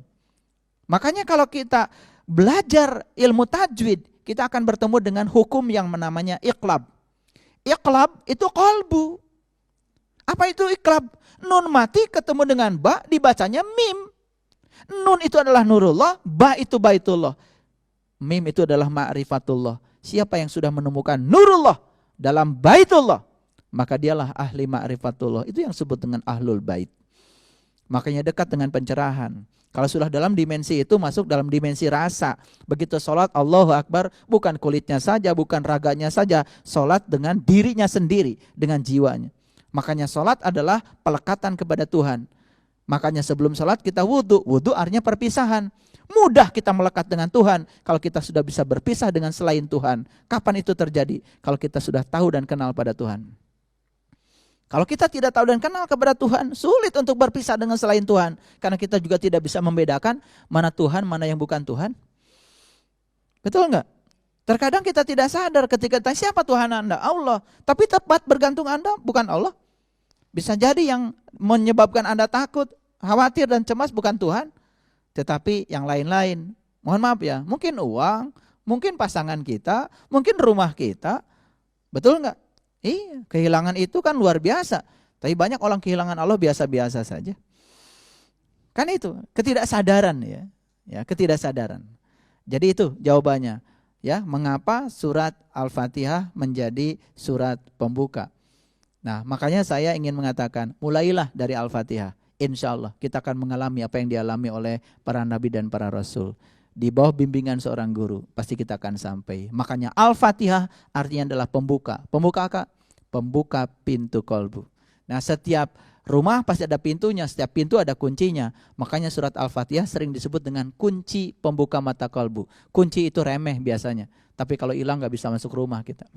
Makanya kalau kita belajar ilmu tajwid, kita akan bertemu dengan hukum yang namanya iqlab. Iqlab itu qalbu. Apa itu iqlab? Nun mati ketemu dengan ba, dibacanya mim. Nun itu adalah nurullah, ba itu baitullah. Mim itu adalah ma'rifatullah. Siapa yang sudah menemukan nurullah dalam baitullah, maka dialah ahli ma'rifatullah. Itu yang disebut dengan ahlul bait. Makanya dekat dengan pencerahan. Kalau sudah dalam dimensi itu, masuk dalam dimensi rasa. Begitu sholat Allahu Akbar, bukan kulitnya saja, bukan raganya saja. Sholat dengan dirinya sendiri, dengan jiwanya. Makanya sholat adalah pelekatan kepada Tuhan. Makanya sebelum sholat kita wudhu. Wudhu artinya perpisahan. Mudah kita melekat dengan Tuhan kalau kita sudah bisa berpisah dengan selain Tuhan. Kapan itu terjadi? Kalau kita sudah tahu dan kenal pada Tuhan. Kalau kita tidak tahu dan kenal kepada Tuhan, sulit untuk berpisah dengan selain Tuhan. Karena kita juga tidak bisa membedakan mana Tuhan, mana yang bukan Tuhan. Betul enggak? Terkadang kita tidak sadar ketika tanya siapa Tuhan Anda? Allah. Tapi tepat bergantung Anda bukan Allah. Bisa jadi yang menyebabkan Anda takut, khawatir dan cemas bukan Tuhan. Tetapi yang lain-lain. Mohon maaf ya, mungkin uang, mungkin pasangan kita, mungkin rumah kita. Betul enggak? Iya, kehilangan itu kan luar biasa. Tapi banyak orang kehilangan Allah biasa-biasa saja. Kan itu, ketidaksadaran ya. Ya, ketidaksadaran. Jadi itu jawabannya. Ya, mengapa surat Al-Fatihah menjadi surat pembuka? Nah, makanya saya ingin mengatakan, mulailah dari Al-Fatihah. Insya Allah kita akan mengalami apa yang dialami oleh para nabi dan para rasul. Di bawah bimbingan seorang guru, pasti kita akan sampai. Makanya Al-Fatihah artinya adalah pembuka. Pembuka apa? Pembuka pintu kolbu. Nah, setiap rumah pasti ada pintunya, setiap pintu ada kuncinya. Makanya surat Al-Fatihah sering disebut dengan kunci pembuka mata kolbu. Kunci itu remeh biasanya, tapi kalau hilang gak bisa masuk rumah kita.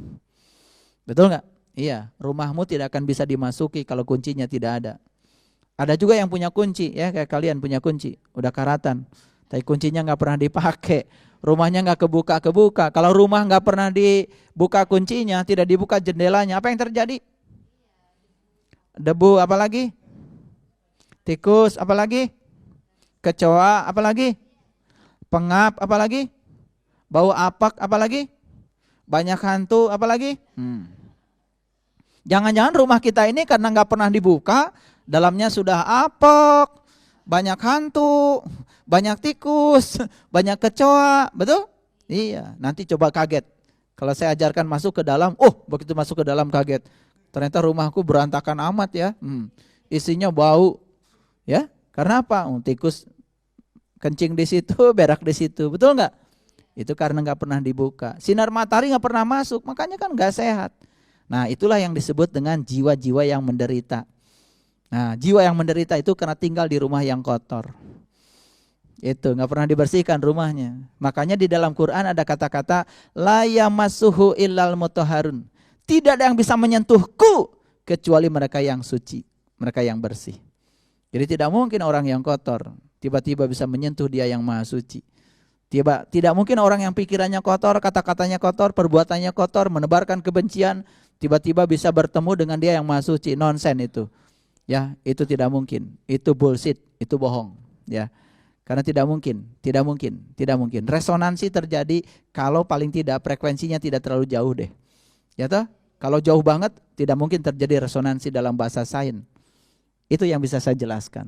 Betul gak? Iya, rumahmu tidak akan bisa dimasuki kalau kuncinya tidak ada. Ada juga yang punya kunci, ya kayak kalian punya kunci, udah karatan, tapi kuncinya nggak pernah dipakai, rumahnya nggak kebuka. Kalau rumah nggak pernah dibuka kuncinya, tidak dibuka jendelanya, apa yang terjadi? Debu, apalagi? Tikus, apalagi? Kecoa, apalagi? Pengap, apalagi? Bau apak, apalagi? Banyak hantu, apalagi? Jangan-jangan rumah kita ini karena nggak pernah dibuka, dalamnya sudah apek, banyak hantu, banyak tikus, banyak kecoa, betul? Iya, nanti coba kaget. Kalau saya ajarkan masuk ke dalam, begitu masuk ke dalam kaget. Ternyata rumahku berantakan amat ya. Isinya bau. Ya, karena apa? Tikus kencing di situ, berak di situ, betul nggak? Itu karena nggak pernah dibuka. Sinar matahari nggak pernah masuk, makanya kan nggak sehat. Nah, itulah yang disebut dengan jiwa-jiwa yang menderita. Nah, jiwa yang menderita itu karena tinggal di rumah yang kotor. Itu nggak pernah dibersihkan rumahnya. Makanya di dalam Quran ada kata-kata la yamassuhu illal mutahharun. Tidak ada yang bisa menyentuhku kecuali mereka yang suci, mereka yang bersih. Jadi tidak mungkin orang yang kotor tiba-tiba bisa menyentuh Dia yang maha suci. Tidak mungkin orang yang pikirannya kotor, kata-katanya kotor, perbuatannya kotor, menebarkan kebencian, tiba-tiba bisa bertemu dengan Dia yang maha suci. Nonsen itu. Ya, itu tidak mungkin. Itu bullshit, itu bohong, ya. Karena tidak mungkin. Resonansi terjadi kalau paling tidak frekuensinya tidak terlalu jauh deh. Ya toh? Kalau jauh banget tidak mungkin terjadi resonansi dalam bahasa sains. Itu yang bisa saya jelaskan.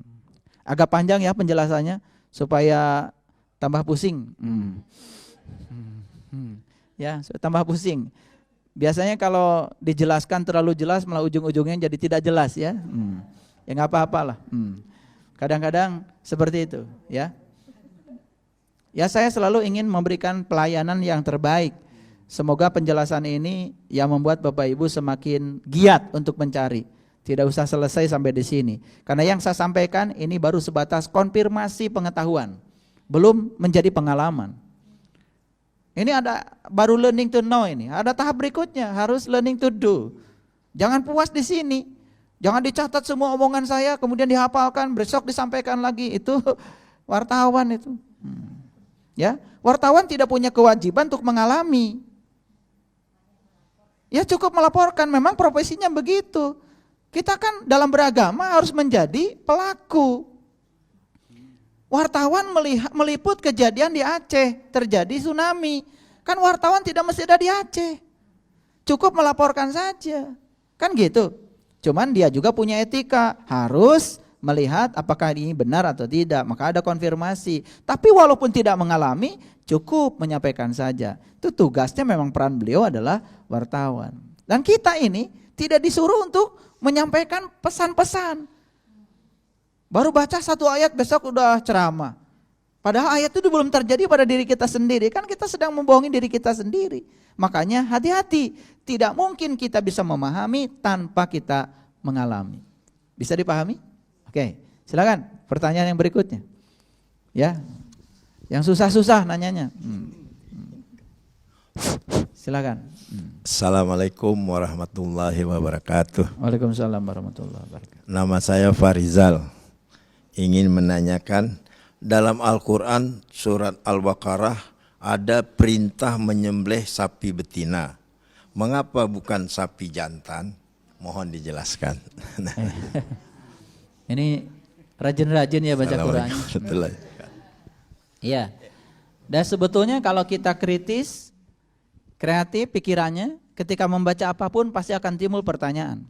Agak panjang ya penjelasannya supaya tambah pusing. Ya, tambah pusing. Biasanya kalau dijelaskan terlalu jelas malah ujung-ujungnya jadi tidak jelas ya. Ya nggak apa-apalah. Kadang-kadang seperti itu ya. Ya saya selalu ingin memberikan pelayanan yang terbaik. Semoga penjelasan ini yang membuat Bapak Ibu semakin giat untuk mencari. Tidak usah selesai sampai di sini. Karena yang saya sampaikan ini baru sebatas konfirmasi pengetahuan. Belum menjadi pengalaman. Ini ada baru learning to know ini. Ada tahap berikutnya, harus learning to do. Jangan puas di sini. Jangan dicatat semua omongan saya kemudian dihafalkan, besok disampaikan lagi. Itu wartawan itu. Ya, wartawan tidak punya kewajiban untuk mengalami. Ya cukup melaporkan, memang profesinya begitu. Kita kan dalam beragama harus menjadi pelaku. Wartawan meliput kejadian di Aceh, terjadi tsunami. Kan wartawan tidak mesti ada di Aceh. Cukup melaporkan saja. Kan gitu. Cuman dia juga punya etika, harus melihat apakah ini benar atau tidak. Maka ada konfirmasi. Tapi walaupun tidak mengalami, cukup menyampaikan saja. Itu tugasnya, memang peran beliau adalah wartawan. Dan kita ini tidak disuruh untuk menyampaikan pesan-pesan. Baru baca satu ayat besok udah ceramah. Padahal ayat itu belum terjadi pada diri kita sendiri. Kan kita sedang membohongi diri kita sendiri. Makanya hati-hati. Tidak mungkin kita bisa memahami tanpa kita mengalami. Bisa dipahami? Oke, silakan pertanyaan yang berikutnya. Ya, yang susah-susah nanyanya. Silakan. Assalamualaikum warahmatullahi wabarakatuh. Waalaikumsalam warahmatullahi wabarakatuh. Nama saya Farizal. Ingin menanyakan, dalam Al-Quran surat Al-Baqarah ada perintah menyembelih sapi betina. Mengapa bukan sapi jantan? Mohon dijelaskan. Ini rajin-rajin ya baca Qurannya. Betul. Iya. Dan sebetulnya kalau kita kritis, kreatif pikirannya, ketika membaca apapun pasti akan timbul pertanyaan.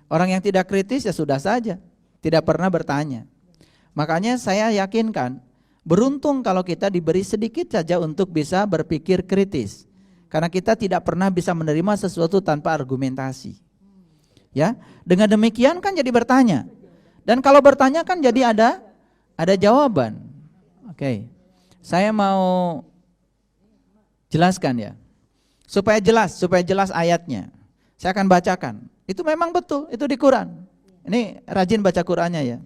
Orang yang tidak kritis ya sudah saja, tidak pernah bertanya. Makanya saya yakinkan, beruntung kalau kita diberi sedikit saja untuk bisa berpikir kritis. Karena kita tidak pernah bisa menerima sesuatu tanpa argumentasi. Ya, dengan demikian kan jadi bertanya. Dan kalau bertanya kan jadi ada jawaban. Oke. Saya mau jelaskan ya. Supaya jelas ayatnya. Saya akan bacakan. Itu memang betul, itu di Quran. Ini rajin baca Qurannya ya.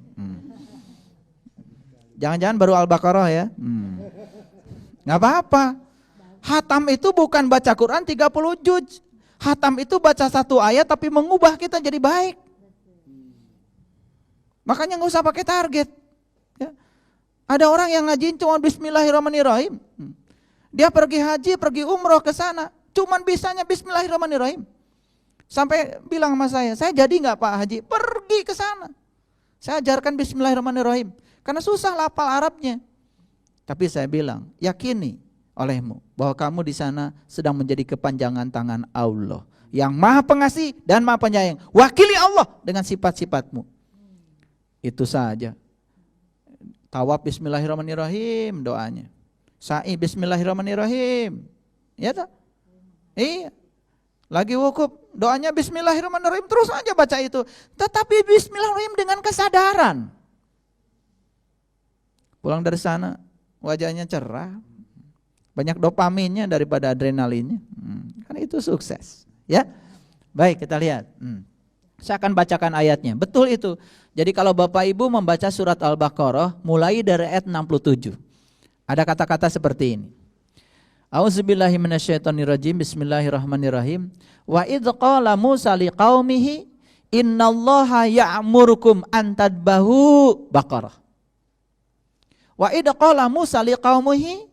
Jangan-jangan baru Al-Baqarah ya. Nggak apa-apa. Hatam itu bukan baca Quran 30 juz. Hatam itu baca satu ayat tapi mengubah kita jadi baik. Makanya nggak usah pakai target. Ya. Ada orang yang ngajiin cuma Bismillahirrahmanirrahim. Dia pergi haji, pergi umroh ke sana, cuman bisanya Bismillahirrahmanirrahim. Sampai bilang sama saya jadi nggak Pak Haji? Pergi ke sana. Saya ajarkan Bismillahirrahmanirrahim. Karena susah lafal Arabnya. Tapi saya bilang, yakini olehmu bahwa kamu di sana sedang menjadi kepanjangan tangan Allah yang Maha Pengasih dan Maha Penyayang. Wakili Allah dengan sifat-sifatmu. Itu saja. Tawaf bismillahirrahmanirrahim doanya. Sa'i bismillahirrahmanirrahim. Ya tak? Iya. Lagi wukuf doanya bismillahirrahmanirrahim, terus aja baca itu. Tetapi bismillahirrahmanirrahim dengan kesadaran. Pulang dari sana wajahnya cerah. Banyak dopaminnya daripada adrenalinnya. Kan itu sukses, ya. Baik, kita lihat. Saya akan bacakan ayatnya. Betul itu. Jadi kalau Bapak Ibu membaca surat Al-Baqarah mulai dari ayat 67. Ada kata-kata seperti ini. A'udzubillahi minasyaitonirrajim. Bismillahirrahmanirrahim. Wa idz qala Musa liqaumihi innallaha ya'murukum an tadbahu baqarah. Wa idz qala Musa liqaumihi,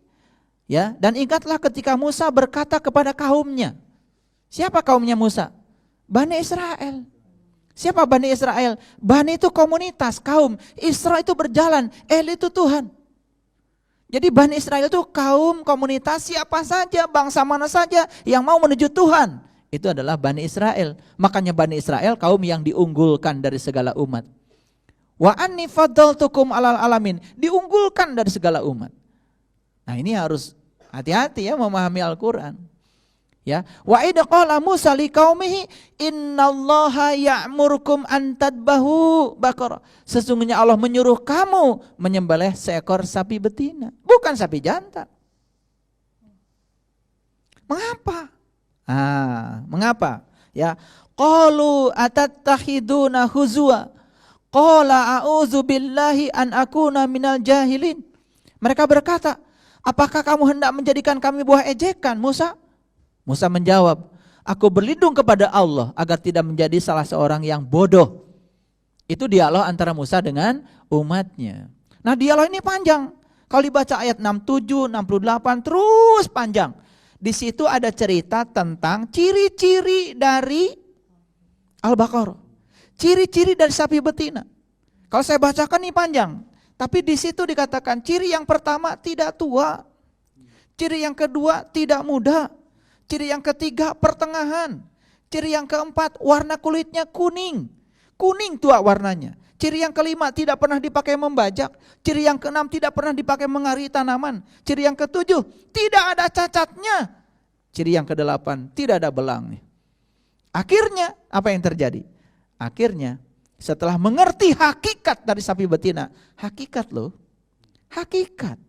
ya, dan ingatlah ketika Musa berkata kepada kaumnya. Siapa kaumnya Musa? Bani Israel. Siapa Bani Israel? Bani itu komunitas, kaum. Isra itu berjalan, El itu Tuhan. Jadi Bani Israel itu kaum, komunitas, siapa saja, bangsa mana saja yang mau menuju Tuhan. Itu adalah Bani Israel. Makanya Bani Israel kaum yang diunggulkan dari segala umat. Wa anni faddaltukum alal alamin. Diunggulkan dari segala umat. Nah ini harus hati-hati ya memahami Al-Quran. Ya, wa idza qala Musa liqaumihi innallaha ya'murukum an tadbahu baqarah. Sesungguhnya Allah menyuruh kamu menyembelih seekor sapi betina, bukan sapi jantan. Mengapa? Mengapa? Ya, qalu atattakhiduna huzwa. Qala a'udzu billahi an akuna minal jahilin. Mereka berkata, apakah kamu hendak menjadikan kami buah ejekan, Musa? Musa menjawab, aku berlindung kepada Allah agar tidak menjadi salah seorang yang bodoh. Itu dialog antara Musa dengan umatnya. Nah dialog ini panjang. Kalau dibaca ayat 67, 68 terus panjang. Di situ ada cerita tentang ciri-ciri dari Al-Baqarah. Ciri-ciri dari sapi betina. Kalau saya bacakan ini panjang. Tapi di situ dikatakan ciri yang pertama tidak tua. Ciri yang kedua tidak muda. Ciri yang ketiga pertengahan. Ciri yang keempat warna kulitnya kuning. Kuning tua warnanya. Ciri yang kelima tidak pernah dipakai membajak. Ciri yang keenam tidak pernah dipakai mengari tanaman. Ciri yang ketujuh tidak ada cacatnya. Ciri yang kedelapan tidak ada belangnya. Akhirnya apa yang terjadi? Akhirnya setelah mengerti hakikat dari sapi betina. Hakikat loh. Hakikat.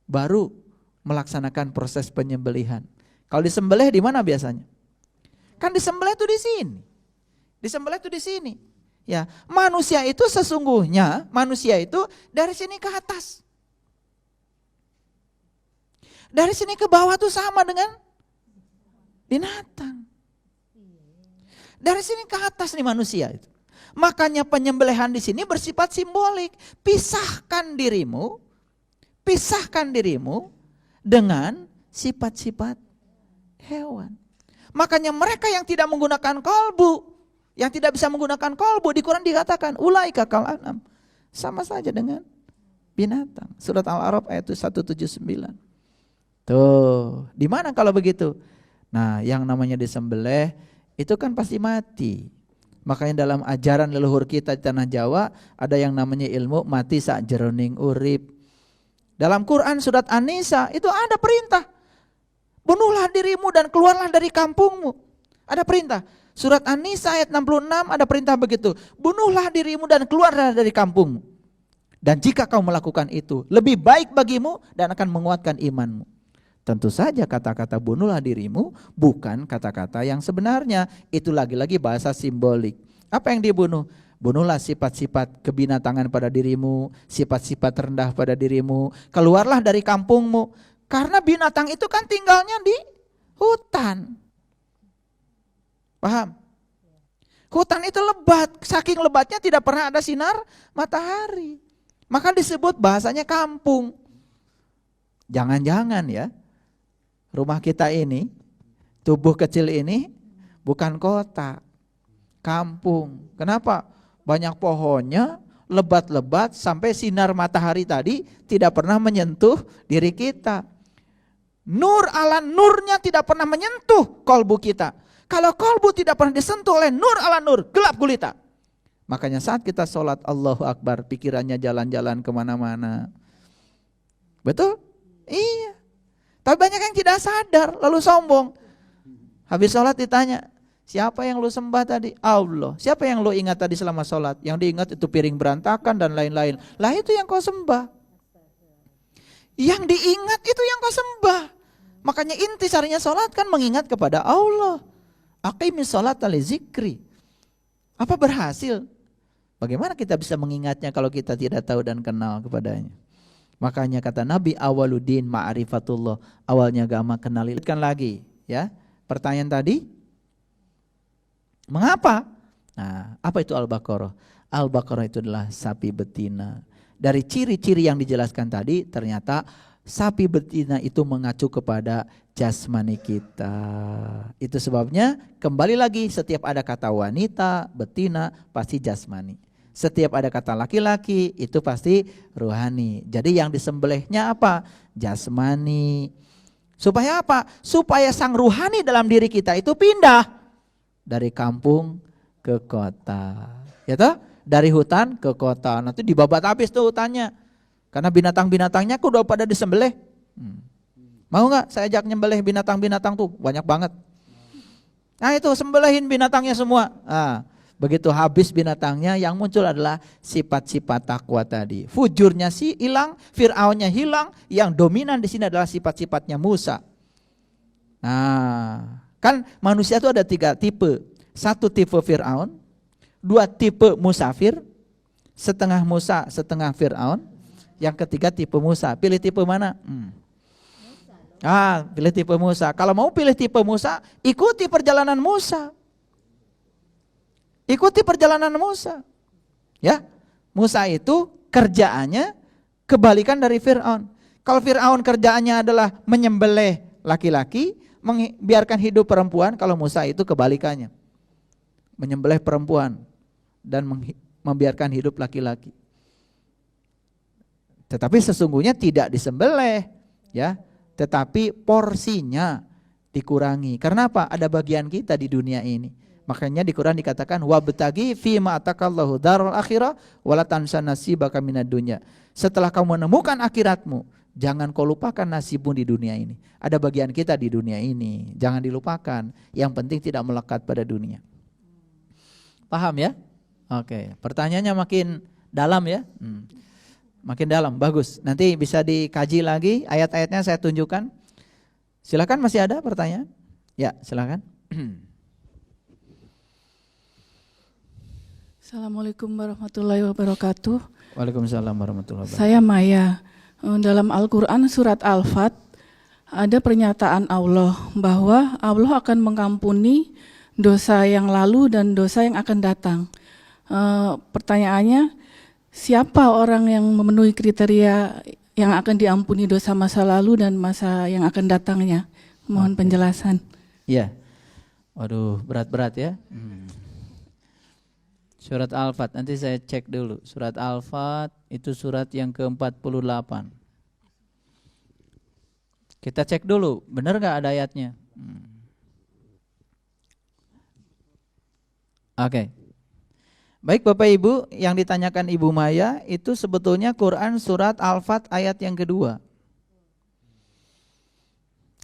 Baru melaksanakan proses penyembelihan. Kalau disembelih di mana biasanya? Kan disembelih itu di sini. Disembelih itu di sini. Ya, manusia itu sesungguhnya dari sini ke atas. Dari sini ke bawah tuh sama dengan binatang. Dari sini ke atas nih manusia itu. Makanya penyembelihan di sini bersifat simbolik. Pisahkan dirimu dengan sifat-sifat hewan. Makanya mereka yang tidak menggunakan kolbu, yang tidak bisa menggunakan kolbu, di Quran dikatakan ulaika kal an'am, sama saja dengan binatang. Surat Al-A'raf ayat 179. Tuh, di mana kalau begitu? Nah, yang namanya disembelih itu kan pasti mati. Makanya dalam ajaran leluhur kita di tanah Jawa ada yang namanya ilmu mati sak jeroning urip. Dalam Quran surat An-Nisa itu ada perintah. Bunuhlah dirimu dan keluarlah dari kampungmu. Ada perintah. Surat An-Nisa ayat 66 ada perintah begitu. Bunuhlah dirimu dan keluarlah dari kampungmu. Dan jika kau melakukan itu, lebih baik bagimu dan akan menguatkan imanmu. Tentu saja kata-kata bunuhlah dirimu bukan kata-kata yang sebenarnya. Itu lagi-lagi bahasa simbolik. Apa yang dibunuh? Bunuhlah sifat-sifat kebinatangan pada dirimu, sifat-sifat rendah pada dirimu. Keluarlah dari kampungmu. Karena binatang itu kan tinggalnya di hutan. Paham? Hutan itu lebat, saking lebatnya tidak pernah ada sinar matahari. Maka disebut bahasanya kampung. Jangan-jangan ya, rumah kita ini, tubuh kecil ini bukan kota, kampung. Kenapa? Banyak pohonnya, lebat-lebat sampai sinar matahari tadi tidak pernah menyentuh diri kita. Nur ala nurnya tidak pernah menyentuh kolbu kita. Kalau kolbu tidak pernah disentuh oleh nur ala nur, gelap gulita. Makanya saat kita sholat Allahu Akbar, pikirannya jalan-jalan kemana-mana. Betul? Iya. Tapi banyak yang tidak sadar, lalu sombong. Habis sholat ditanya, siapa yang lu sembah tadi? Allah. Siapa yang lu ingat tadi selama sholat? Yang diingat itu piring berantakan dan lain-lain. Lah itu yang kau sembah. Yang diingat itu yang kau sembah. Makanya inti sarinya sholat kan mengingat kepada Allah. Aqimis sholata li zikri. Apa berhasil? Bagaimana kita bisa mengingatnya kalau kita tidak tahu dan kenal kepadanya? Makanya kata Nabi, awaluddin ma'rifatullah. Awalnya agama kenali. Lihatkan lagi ya. Pertanyaan tadi, mengapa? Nah, apa itu Al-Baqarah? Al-Baqarah itu adalah sapi betina. Dari ciri-ciri yang dijelaskan tadi, ternyata sapi betina itu mengacu kepada jasmani kita. Itu sebabnya kembali lagi setiap ada kata wanita, betina pasti jasmani. Setiap ada kata laki-laki itu pasti ruhani. Jadi yang disembelihnya apa? Jasmani. Supaya apa? Supaya sang ruhani dalam diri kita itu pindah dari kampung ke kota. Ya toh? Dari hutan ke kota. Nanti dibabat habis tuh hutannya. Karena binatang-binatangnya kok udah pada disembelih. Mau nggak saya ajak nyembelih binatang-binatang tuh? Banyak banget. Nah itu sembelihin binatangnya semua. Nah, begitu habis binatangnya, yang muncul adalah sifat-sifat takwa tadi. Fujurnya sih hilang, Fir'aunnya hilang, yang dominan di sini adalah sifat-sifatnya Musa. Nah, kan manusia itu ada 3 tipe. 1 tipe Fir'aun, 2 tipe musafir, setengah Musa, setengah Fir'aun. Yang ketiga tipe Musa. Pilih tipe mana? Pilih tipe Musa. Kalau mau pilih tipe Musa, ikuti perjalanan Musa. Ikuti perjalanan Musa. Ya. Musa itu kerjaannya kebalikan dari Fir'aun. Kalau Fir'aun kerjaannya adalah menyembelih laki-laki, membiarkan hidup perempuan, kalau Musa itu kebalikannya. Menyembelih perempuan dan membiarkan hidup laki-laki. Tetapi sesungguhnya tidak disembelih, ya. Tetapi porsinya dikurangi. Karena apa? Ada bagian kita di dunia ini. Makanya di Quran dikatakan wabtagi fima atakallahu darul akhirah wala tansa nasibaka minad dunya. Setelah kamu menemukan akhiratmu, jangan kau lupakan nasibmu di dunia ini. Ada bagian kita di dunia ini, jangan dilupakan. Yang penting tidak melekat pada dunia. Paham ya? Oke, pertanyaannya makin dalam ya. Makin dalam, bagus. Nanti bisa dikaji lagi, ayat-ayatnya saya tunjukkan. Silakan, masih ada pertanyaan? Ya, silakan. Assalamualaikum warahmatullahi wabarakatuh. Waalaikumsalam warahmatullahi wabarakatuh. Saya Maya. Dalam Al-Quran surat Al-Fat ada pernyataan Allah bahwa Allah akan mengampuni dosa yang lalu dan dosa yang akan datang. Pertanyaannya, siapa orang yang memenuhi kriteria yang akan diampuni dosa masa lalu dan masa yang akan datangnya? Mohon penjelasan. Iya. Waduh, berat-berat ya. Surat Al-Fat, nanti saya cek dulu. Surat Al-Fat itu surat yang ke-48. Kita cek dulu, benar gak ada ayatnya? Oke. Baik Bapak Ibu, yang ditanyakan Ibu Maya itu sebetulnya Quran surat Al-Fat ayat yang kedua.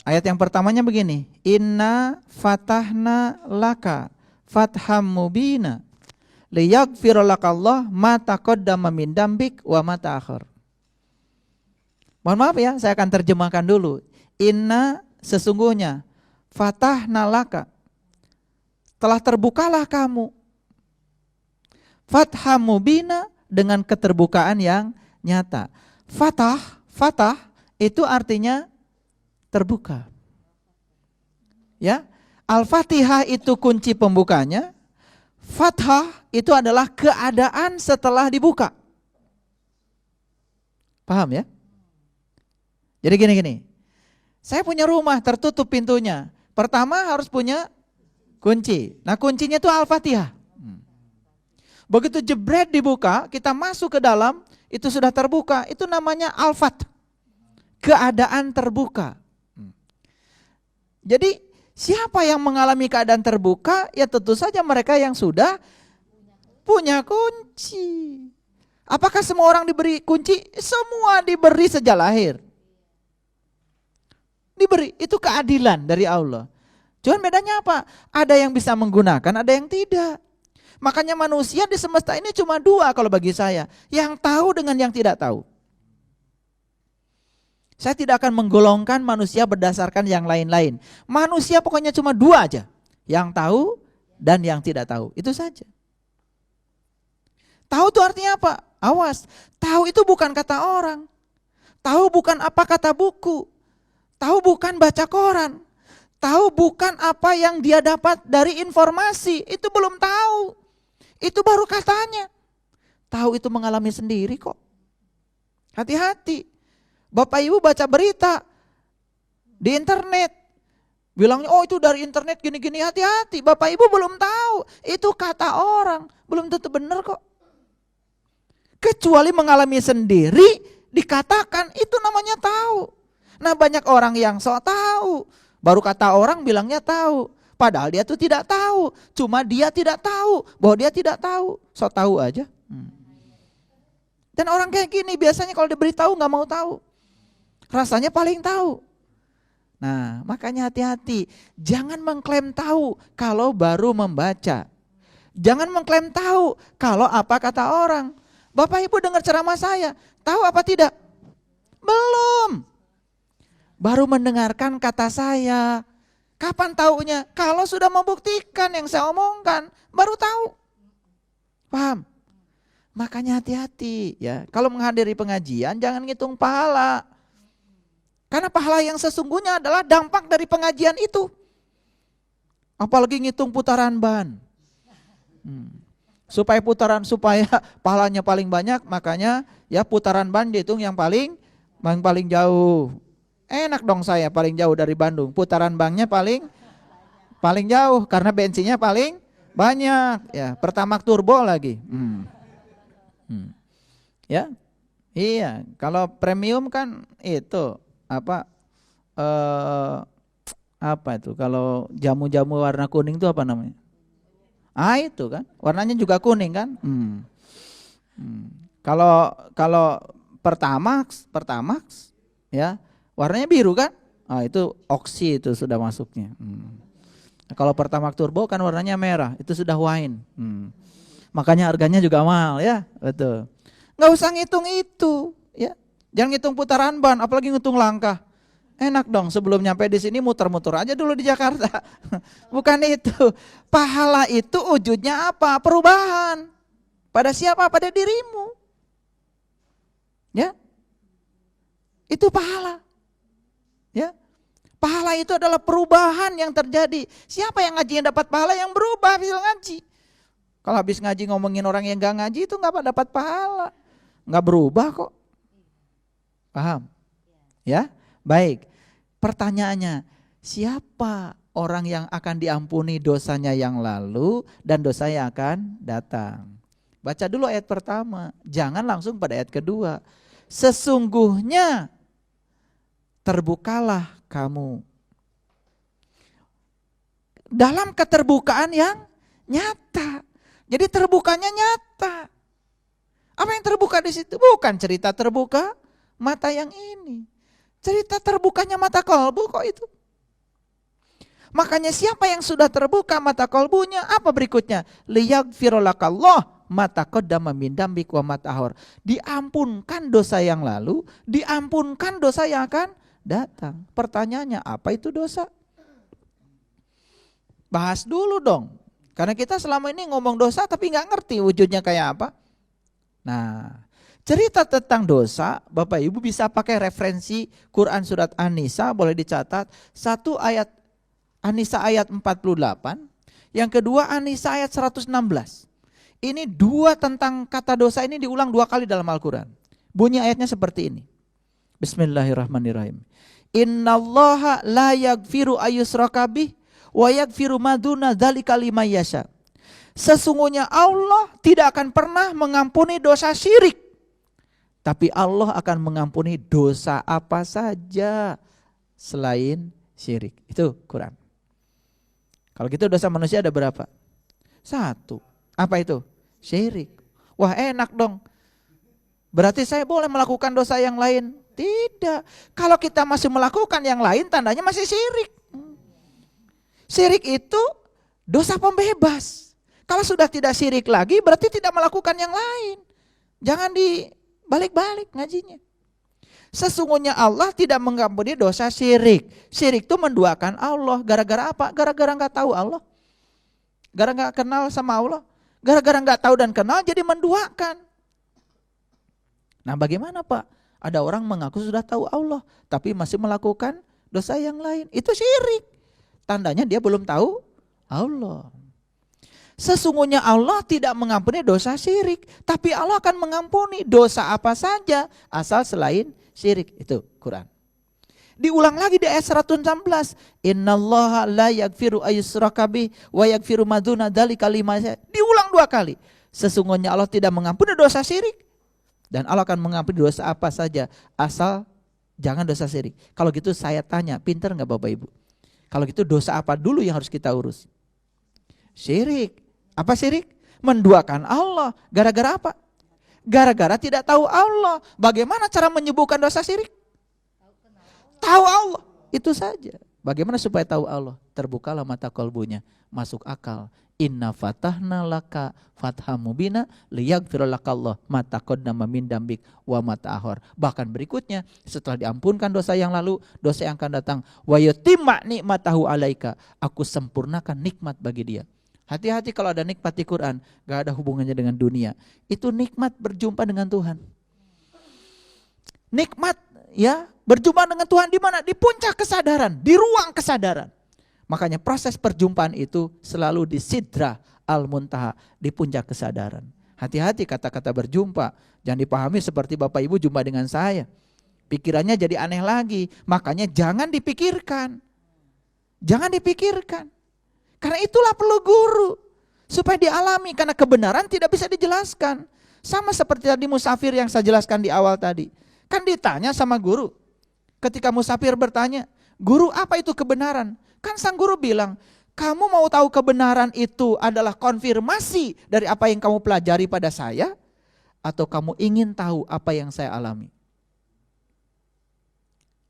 Ayat yang pertamanya begini, Inna fatahna laka fatham mubina liyaghfira lakallah ma taqaddama min dambik wa ma ta'akhir. Mohon maaf ya, saya akan terjemahkan dulu. Inna sesungguhnya, fatahna laka, telah terbukalah kamu. Fatham mubina dengan keterbukaan yang nyata. Fatah itu artinya terbuka. Ya, Al-Fatihah itu kunci pembukanya. Fathah itu adalah keadaan setelah dibuka. Paham ya? Jadi gini. Saya punya rumah tertutup pintunya. Pertama harus punya kunci. Nah kuncinya itu Al-Fatihah. Begitu jebret dibuka, kita masuk ke dalam, itu sudah terbuka. Itu namanya Al-Fat. Keadaan terbuka. Jadi siapa yang mengalami keadaan terbuka? Ya tentu saja mereka yang sudah punya kunci. Apakah semua orang diberi kunci? Semua diberi sejak lahir. Diberi, itu keadilan dari Allah. Cuman bedanya apa? Ada yang bisa menggunakan, ada yang tidak. Makanya manusia di semesta ini cuma dua kalau bagi saya. Yang tahu dengan yang tidak tahu. Saya tidak akan menggolongkan manusia berdasarkan yang lain-lain. Manusia pokoknya cuma dua aja. Yang tahu dan yang tidak tahu. Itu saja. Tahu itu artinya apa? Awas. Tahu itu bukan kata orang. Tahu bukan apa kata buku. Tahu bukan baca koran. Tahu bukan apa yang dia dapat dari informasi. Itu belum tahu. Itu baru katanya. Tahu itu mengalami sendiri kok. Hati-hati. Bapak Ibu baca berita di internet. Bilangnya oh itu dari internet gini-gini, hati-hati. Bapak Ibu belum tahu. Itu kata orang. Belum tentu benar kok. Kecuali mengalami sendiri dikatakan itu namanya tahu. Nah banyak orang yang sok tahu. Baru kata orang bilangnya tahu. Padahal dia tuh tidak tahu. Cuma dia tidak tahu bahwa dia tidak tahu. Sok tahu aja. Dan orang kayak gini biasanya kalau diberitahu gak mau tahu. Rasanya paling tahu. Nah makanya hati-hati. Jangan mengklaim tahu kalau baru membaca. Jangan mengklaim tahu kalau apa kata orang. Bapak Ibu dengar ceramah saya. Tahu apa tidak? Belum. Baru mendengarkan kata saya. Kapan taunya? Kalau sudah membuktikan yang saya omongkan, baru tahu. Paham? Makanya hati-hati ya. Kalau menghadiri pengajian jangan ngitung pahala. Karena pahala yang sesungguhnya adalah dampak dari pengajian itu. Apalagi ngitung putaran ban. Supaya pahalanya paling banyak, makanya ya putaran ban dihitung yang paling jauh. Enak dong saya paling jauh dari Bandung. Putaran banknya paling jauh karena bensinnya paling banyak. Ya, Pertamax turbo lagi. Ya, iya. Kalau premium kan itu apa itu? Kalau jamu-jamu warna kuning itu apa namanya? Itu kan, warnanya juga kuning kan. Kalau Pertamax, ya. Warnanya biru kan? Itu oksi itu sudah masuknya. Nah, kalau Pertamax turbo kan warnanya merah, itu sudah wine. Makanya harganya juga mahal ya, betul. Nggak usah ngitung itu, ya. Jangan ngitung putaran ban, apalagi ngitung langkah. Enak dong sebelum nyampe di sini muter-muter aja dulu di Jakarta. Bukan itu. Pahala itu wujudnya apa? Perubahan. Pada siapa? Pada dirimu. Ya. Itu pahala. Ya. Pahala itu adalah perubahan yang terjadi. Siapa yang ngaji yang dapat pahala? Yang berubah habis ngaji. Kalau habis ngaji ngomongin orang yang gak ngaji itu gak dapat pahala. Gak berubah kok. Paham? Ya. Baik. Pertanyaannya, siapa orang yang akan diampuni dosanya yang lalu dan dosa yang akan datang? Baca dulu ayat pertama. Jangan langsung pada ayat kedua. Sesungguhnya terbukalah kamu. Dalam keterbukaan yang nyata. Jadi terbukanya nyata. Apa yang terbuka di situ? Bukan cerita terbuka mata yang ini. Cerita terbukanya mata kalbu kok itu. Makanya siapa yang sudah terbuka mata kalbunya, apa berikutnya? Liyaghfirlakallah ma taqaddama min dambik wa ma ta'akhkhar. Diampunkan dosa yang lalu, diampunkan dosa yang akan datang. Pertanyaannya, apa itu dosa? Bahas dulu dong. Karena kita selama ini ngomong dosa tapi nggak ngerti wujudnya kayak apa. Nah, cerita tentang dosa, Bapak Ibu bisa pakai referensi Quran surat An-Nisa, boleh dicatat. Satu ayat An-Nisa ayat 48, yang kedua An-Nisa ayat 116. Ini dua tentang kata dosa ini diulang dua kali dalam Al-Quran. Bunyi ayatnya seperti ini. Bismillahirrahmanirrahim. Innallaha la yaghfiru ayyushraka bih wa yaghfiru ma duna dzalika liman yasha. Sesungguhnya Allah tidak akan pernah mengampuni dosa syirik. Tapi Allah akan mengampuni dosa apa saja selain syirik. Itu Quran. Kalau gitu dosa manusia ada berapa? Satu. Apa itu? Syirik. Wah enak dong. Berarti saya boleh melakukan dosa yang lain? Tidak. Kalau kita masih melakukan yang lain tandanya masih syirik. Syirik itu dosa pembebas. Kalau sudah tidak syirik lagi berarti tidak melakukan yang lain. Jangan dibalik-balik ngajinya. Sesungguhnya Allah tidak mengampuni dosa syirik. Syirik itu menduakan Allah. Gara-gara apa? Gara-gara nggak tahu Allah. Gara-gara nggak kenal sama Allah. Gara-gara nggak tahu dan kenal jadi menduakan. Nah bagaimana Pak? Ada orang mengaku sudah tahu Allah, tapi masih melakukan dosa yang lain. Itu syirik. Tandanya dia belum tahu Allah. Sesungguhnya Allah tidak mengampuni dosa syirik, tapi Allah akan mengampuni dosa apa saja asal selain syirik. Itu Quran. Diulang lagi di ayat 116. Innallaha la yaghfiru ayyushraka bih wa yaghfiru ma duna dzalika liman yasha. Diulang 2 kali. Sesungguhnya Allah tidak mengampuni dosa syirik dan Allah akan mengampuni dosa apa saja asal jangan dosa syirik. Kalau gitu saya tanya, pintar enggak Bapak Ibu? Kalau gitu dosa apa dulu yang harus kita urus? Syirik. Apa syirik? Menduakan Allah. Gara-gara apa? Gara-gara tidak tahu Allah. Bagaimana cara menyembuhkan dosa syirik? Tahu Allah. Itu saja. Bagaimana supaya tahu Allah? Terbukalah mata kolbunya. Masuk akal. Inna fatahna laka fatham mubina liyaghfir lakallah ma taqaddama min dambik wa ma ta'akhir. Bahkan berikutnya setelah diampunkan dosa yang lalu, dosa yang akan datang, wa yutimma nikmatahu alaika. Aku sempurnakan nikmat bagi dia. Hati-hati kalau ada nikmat di Quran, gak ada hubungannya dengan dunia. Itu nikmat berjumpa dengan Tuhan. Nikmat ya berjumpa dengan Tuhan di mana? Di puncak kesadaran, di ruang kesadaran. Makanya proses perjumpaan itu selalu di Sidrah Al-Muntaha, di puncak kesadaran. Hati-hati kata-kata berjumpa, jangan dipahami seperti Bapak Ibu jumpa dengan saya. Pikirannya jadi aneh lagi, makanya jangan dipikirkan. Jangan dipikirkan. Karena itulah perlu guru, supaya dialami, karena kebenaran tidak bisa dijelaskan. Sama seperti tadi musafir yang saya jelaskan di awal tadi. Kan ditanya sama guru, ketika musafir bertanya, guru apa itu kebenaran? Kan sang guru bilang, kamu mau tahu kebenaran itu adalah konfirmasi dari apa yang kamu pelajari pada saya? Atau kamu ingin tahu apa yang saya alami?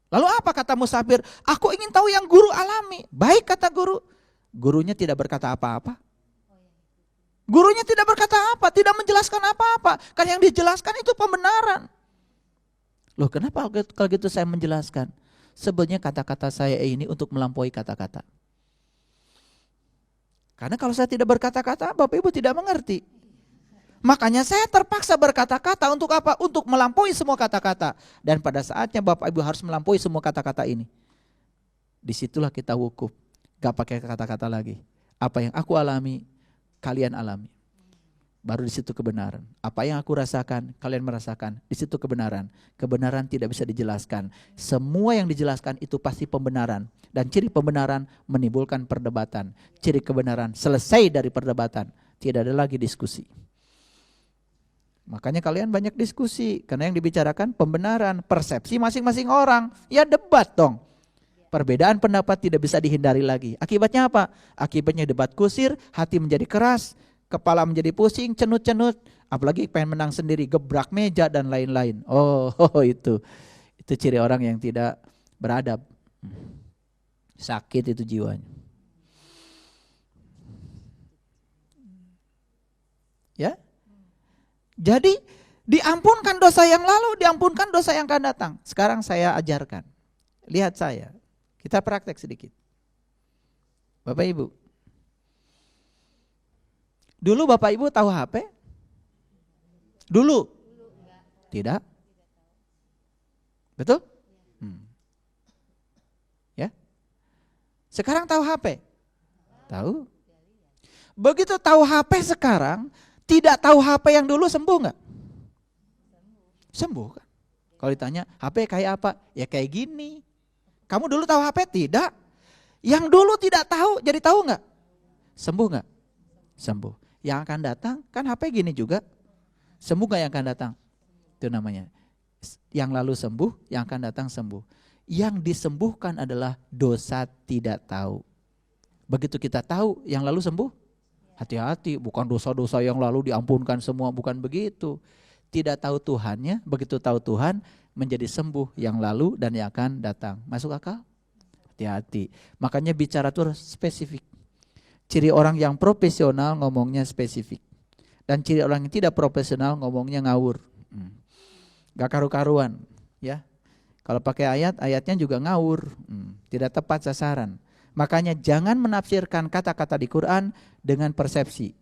Lalu apa kata musafir? Aku ingin tahu yang guru alami. Baik kata guru. Gurunya tidak berkata apa-apa. Gurunya tidak berkata apa, tidak menjelaskan apa-apa. Kan yang dijelaskan itu pembenaran. Loh kenapa kalau gitu saya menjelaskan? Sebenarnya kata-kata saya ini untuk melampaui kata-kata. Karena kalau saya tidak berkata-kata, Bapak Ibu tidak mengerti. Makanya saya terpaksa berkata-kata untuk apa? Untuk melampaui semua kata-kata. Dan pada saatnya Bapak Ibu harus melampaui semua kata-kata ini. Disitulah kita wukuf. Gak pakai kata-kata lagi. Apa yang aku alami, kalian alami. Baru di situ kebenaran. Apa yang aku rasakan, kalian merasakan. Di situ kebenaran. Kebenaran tidak bisa dijelaskan. Semua yang dijelaskan itu pasti pembenaran. Dan ciri pembenaran menimbulkan perdebatan. Ciri kebenaran selesai dari perdebatan. Tidak ada lagi diskusi. Makanya kalian banyak diskusi. Karena yang dibicarakan pembenaran, persepsi masing-masing orang. Ya debat dong. Perbedaan pendapat tidak bisa dihindari lagi. Akibatnya apa? Akibatnya debat kusir, hati menjadi keras. Kepala menjadi pusing, cenut-cenut, apalagi pengen menang sendiri, gebrak meja dan lain-lain. Oh, itu ciri orang yang tidak beradab. Sakit itu jiwanya. Ya. Jadi diampunkan dosa yang lalu, diampunkan dosa yang akan datang. Sekarang saya ajarkan. Lihat saya. Kita praktek sedikit. Bapak Ibu. Dulu Bapak Ibu tahu HP? Dulu? Tidak? Betul? Ya? Sekarang tahu HP? Tahu? Begitu tahu HP sekarang, tidak tahu HP yang dulu sembuh nggak? Sembuh kan? Kalau ditanya HP kayak apa? Ya kayak gini. Kamu dulu tahu HP? Tidak. Yang dulu tidak tahu, jadi tahu nggak? Sembuh nggak? Sembuh. Yang akan datang kan HP gini juga. Sembuh gak yang akan datang? Itu namanya. Yang lalu sembuh, yang akan datang sembuh. Yang disembuhkan adalah dosa tidak tahu. Begitu kita tahu, yang lalu sembuh? Hati-hati, bukan dosa-dosa yang lalu diampunkan semua, bukan begitu. Tidak tahu Tuhannya, begitu tahu Tuhan menjadi sembuh yang lalu dan yang akan datang. Masuk akal? Hati-hati. Makanya bicara itu harus spesifik. Ciri orang yang profesional ngomongnya spesifik. Dan ciri orang yang tidak profesional ngomongnya ngawur. Gak karu-karuan, ya. Kalau pakai ayat, ayatnya juga ngawur, tidak tepat sasaran. Makanya jangan menafsirkan kata-kata di Quran dengan persepsi.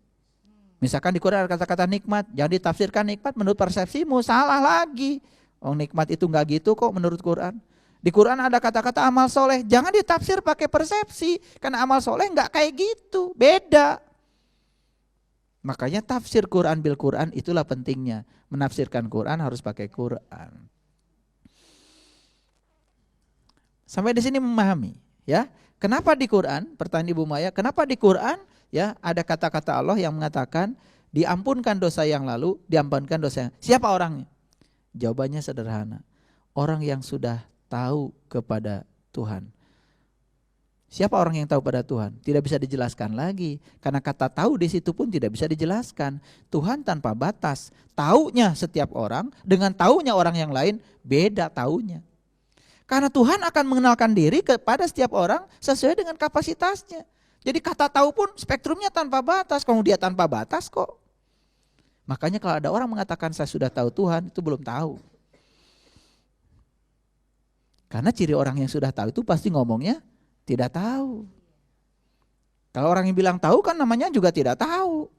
Misalkan di Quran ada kata-kata nikmat, jangan ditafsirkan nikmat menurut persepsimu, salah lagi. Oh, nikmat itu enggak gitu kok menurut Quran. Di Quran ada kata-kata amal soleh, jangan ditafsir pakai persepsi, karena amal soleh enggak kayak gitu, beda. Makanya tafsir Quran bil Quran itulah pentingnya. Menafsirkan Quran harus pakai Quran. Sampai di sini memahami, ya. Kenapa di Quran, pertanyaan Ibu Maya, kenapa di Quran ya ada kata-kata Allah yang mengatakan diampunkan dosa yang lalu, diampunkan dosa yang... Siapa orangnya? Jawabannya sederhana. Orang yang sudah tahu kepada Tuhan. Siapa orang yang tahu pada Tuhan? Tidak bisa dijelaskan lagi. Karena kata tahu di situ pun tidak bisa dijelaskan. Tuhan tanpa batas. Taunya setiap orang dengan taunya orang yang lain beda taunya. Karena Tuhan akan mengenalkan diri kepada setiap orang sesuai dengan kapasitasnya. Jadi kata tahu pun spektrumnya tanpa batas. Kalau dia tanpa batas kok. Makanya kalau ada orang mengatakan saya sudah tahu Tuhan, itu belum tahu. Karena ciri orang yang sudah tahu itu pasti ngomongnya tidak tahu. Kalau orang yang bilang tahu kan namanya juga tidak tahu.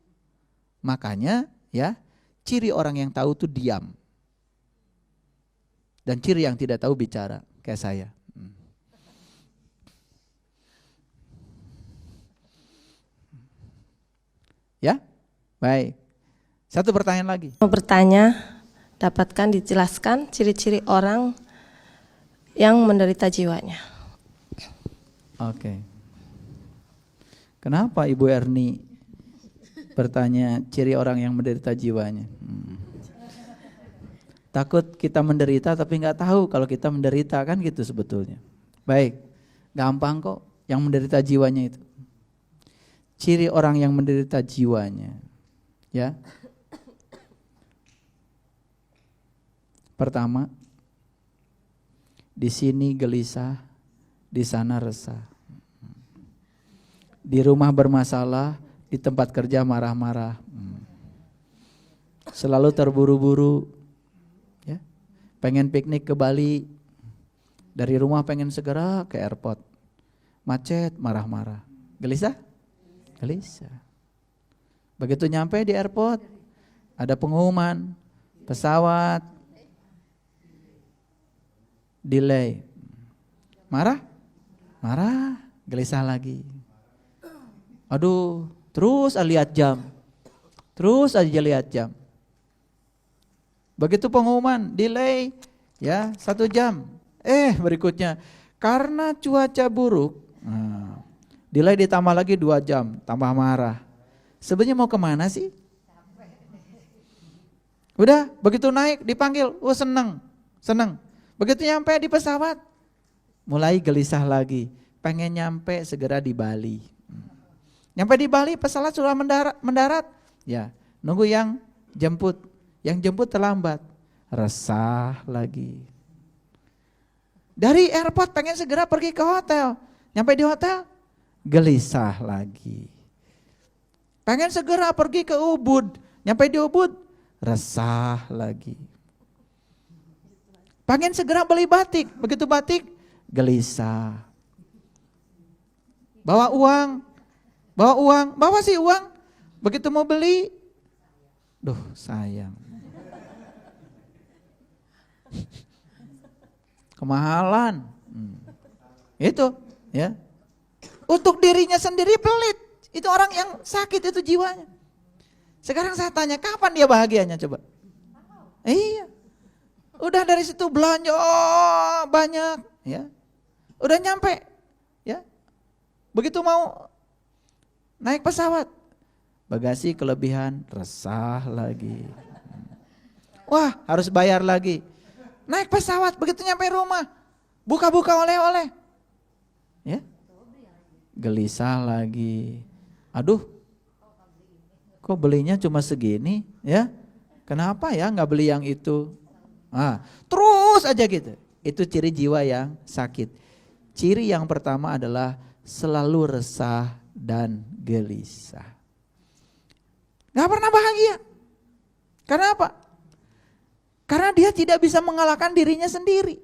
Makanya ya ciri orang yang tahu itu diam. Dan ciri yang tidak tahu bicara. Kayak saya. Ya, baik. Satu pertanyaan lagi. Mau bertanya, dapatkan dijelaskan ciri-ciri orang yang menderita jiwanya. Oke. Kenapa Ibu Erni bertanya ciri orang yang menderita jiwanya? Takut kita menderita tapi nggak tahu kalau kita menderita, kan gitu sebetulnya. Baik, gampang kok yang menderita jiwanya itu. Ciri orang yang menderita jiwanya, ya. Pertama, di sini gelisah, di sana resah. Di rumah bermasalah, di tempat kerja marah-marah. Selalu terburu-buru. Pengen piknik ke Bali, dari rumah pengen segera ke airport, macet, marah-marah, gelisah? Gelisah. Begitu nyampe di airport, ada pengumuman, pesawat, delay, marah? Marah, gelisah lagi. Aduh, terus lihat jam, terus aja lihat jam. Begitu pengumuman, delay, ya 1 jam. Berikutnya, karena cuaca buruk, delay ditambah lagi 2 jam, tambah marah. Sebenarnya mau kemana sih? Udah, begitu naik, dipanggil, seneng. Begitu nyampe di pesawat, mulai gelisah lagi, pengen nyampe segera di Bali. Nyampe di Bali, pesawat sudah mendarat, ya nunggu yang jemput. Yang jemput terlambat, resah lagi. Dari airport pengen segera pergi ke hotel, nyampe di hotel, gelisah lagi. Pengen segera pergi ke Ubud, nyampe di Ubud, resah lagi. Pengen segera beli batik, begitu batik, gelisah. Bawa uang, bawa sih uang, begitu mau beli, duh sayang. Kemahalan. Itu ya. Untuk dirinya sendiri pelit. Itu orang yang sakit itu jiwanya. Sekarang saya tanya, kapan dia bahagianya coba? Iya. Udah dari situ belanja banyak, ya. Udah nyampe, ya. Begitu mau naik pesawat, bagasi kelebihan, resah lagi. Wah, harus bayar lagi. Naik pesawat, begitu nyampe rumah, buka-buka oleh-oleh, ya, gelisah lagi. Aduh, kok belinya cuma segini ya? Kenapa ya nggak beli yang itu? Terus aja gitu. Itu ciri jiwa yang sakit. Ciri yang pertama adalah selalu resah dan gelisah. Gak pernah bahagia. Karena apa? Karena dia tidak bisa mengalahkan dirinya sendiri.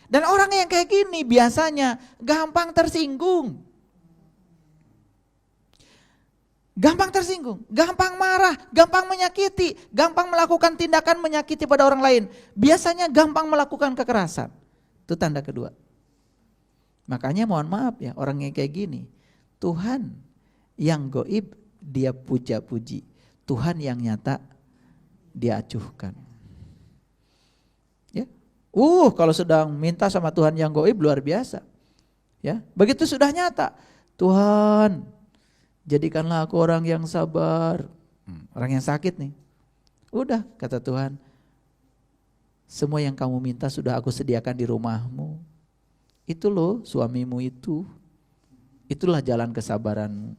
Dan orang yang kayak gini biasanya gampang tersinggung. Gampang tersinggung, gampang marah, gampang menyakiti, gampang melakukan tindakan menyakiti pada orang lain. Biasanya gampang melakukan kekerasan. Itu tanda kedua. Makanya mohon maaf ya, orang yang kayak gini, Tuhan yang goib dia puja-puji, Tuhan yang nyata dia acuhkan. Ya, kalau sedang minta sama Tuhan yang goib luar biasa. Ya, begitu sudah nyata, Tuhan jadikanlah aku orang yang sabar. Orang yang sakit nih. Udah kata Tuhan, semua yang kamu minta sudah aku sediakan di rumahmu. Itu loh suamimu itu. Itulah jalan kesabaranmu.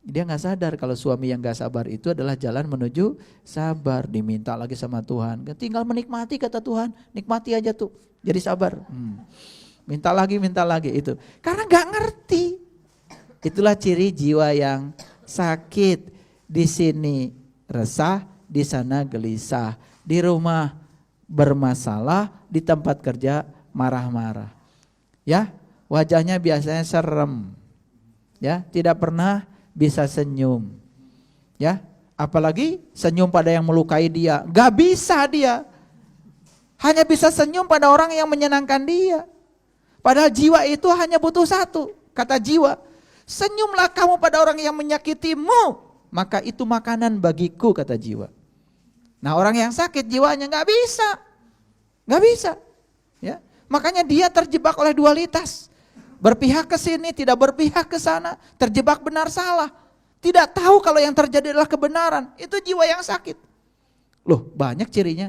Dia gak sadar kalau suami yang gak sabar itu adalah jalan menuju sabar. Diminta lagi sama Tuhan. Tinggal menikmati kata Tuhan. Nikmati aja tuh. Jadi sabar. Minta lagi itu. Karena gak ngerti. Itulah ciri jiwa yang sakit. Di sini resah, di sana gelisah. Di rumah bermasalah, di tempat kerja marah-marah. Ya, wajahnya biasanya serem. Ya, tidak pernah bisa senyum. Ya, apalagi senyum pada yang melukai dia. Gak bisa dia. Hanya bisa senyum pada orang yang menyenangkan dia. Padahal jiwa itu hanya butuh satu. Kata jiwa, senyumlah kamu pada orang yang menyakitimu, maka itu makanan bagiku, kata jiwa. Nah, orang yang sakit jiwanya gak bisa. Ya, makanya dia terjebak oleh dualitas. Berpihak ke sini, tidak berpihak ke sana, terjebak benar salah. Tidak tahu kalau yang terjadi adalah kebenaran. Itu jiwa yang sakit. Loh, banyak cirinya.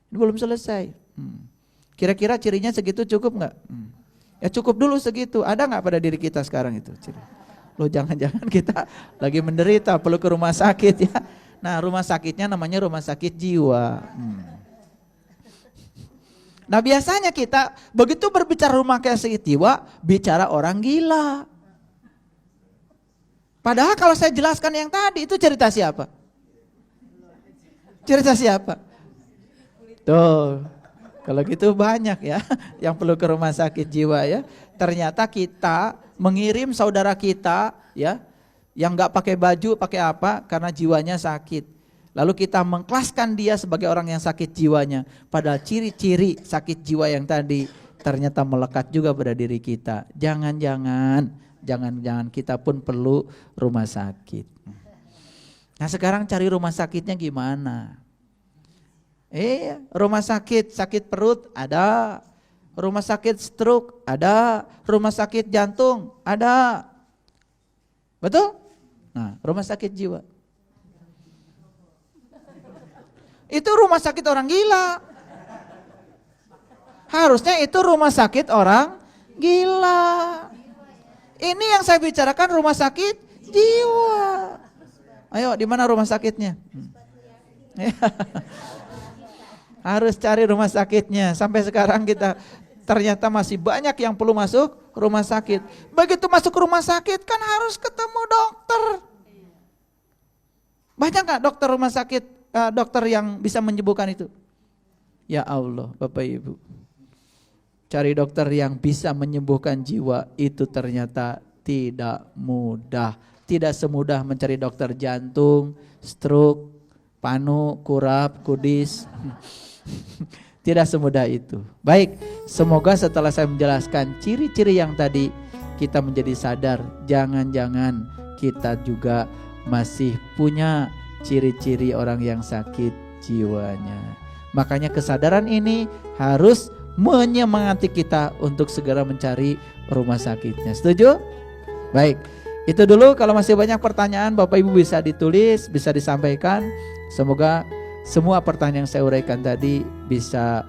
Ini belum selesai. Kira-kira cirinya segitu cukup gak? Ya cukup dulu segitu. Ada gak pada diri kita sekarang itu ciri? Loh, jangan-jangan kita lagi menderita, perlu ke rumah sakit ya. Nah, rumah sakitnya namanya rumah sakit jiwa. Nah, biasanya kita begitu berbicara rumah sakit jiwa, bicara orang gila. Padahal kalau saya jelaskan yang tadi, itu cerita siapa? Cerita siapa? Tuh, kalau gitu banyak ya yang perlu ke rumah sakit jiwa ya. Ternyata kita mengirim saudara kita ya, yang gak pakai baju, pakai apa, karena jiwanya sakit. Lalu kita mengkelaskan dia sebagai orang yang sakit jiwanya. Padahal ciri-ciri sakit jiwa yang tadi ternyata melekat juga pada diri kita. Jangan-jangan kita pun perlu rumah sakit. Nah, sekarang cari rumah sakitnya gimana? Rumah sakit perut ada. Rumah sakit stroke ada. Rumah sakit jantung ada. Betul? Nah, rumah sakit jiwa. Itu rumah sakit orang gila. Harusnya itu rumah sakit orang gila. Ini yang saya bicarakan rumah sakit jiwa. Ayo, di mana rumah sakitnya? Harus cari rumah sakitnya. Sampai sekarang kita ternyata masih banyak yang perlu masuk rumah sakit. Begitu masuk rumah sakit kan harus ketemu dokter. Banyak gak dokter rumah sakit, dokter yang bisa menyembuhkan itu? Ya Allah, Bapak Ibu. Cari dokter yang bisa menyembuhkan jiwa itu ternyata tidak mudah. Tidak semudah mencari dokter jantung, stroke, panu, kurap, kudis. Tidak semudah itu. Baik, semoga setelah saya menjelaskan ciri-ciri yang tadi, kita menjadi sadar jangan-jangan kita juga masih punya ciri-ciri orang yang sakit jiwanya. Makanya kesadaran ini harus menyemangati kita untuk segera mencari rumah sakitnya. Setuju? Baik, itu dulu. Kalau masih banyak pertanyaan, Bapak Ibu bisa ditulis, bisa disampaikan. Semoga semua pertanyaan yang saya uraikan tadi bisa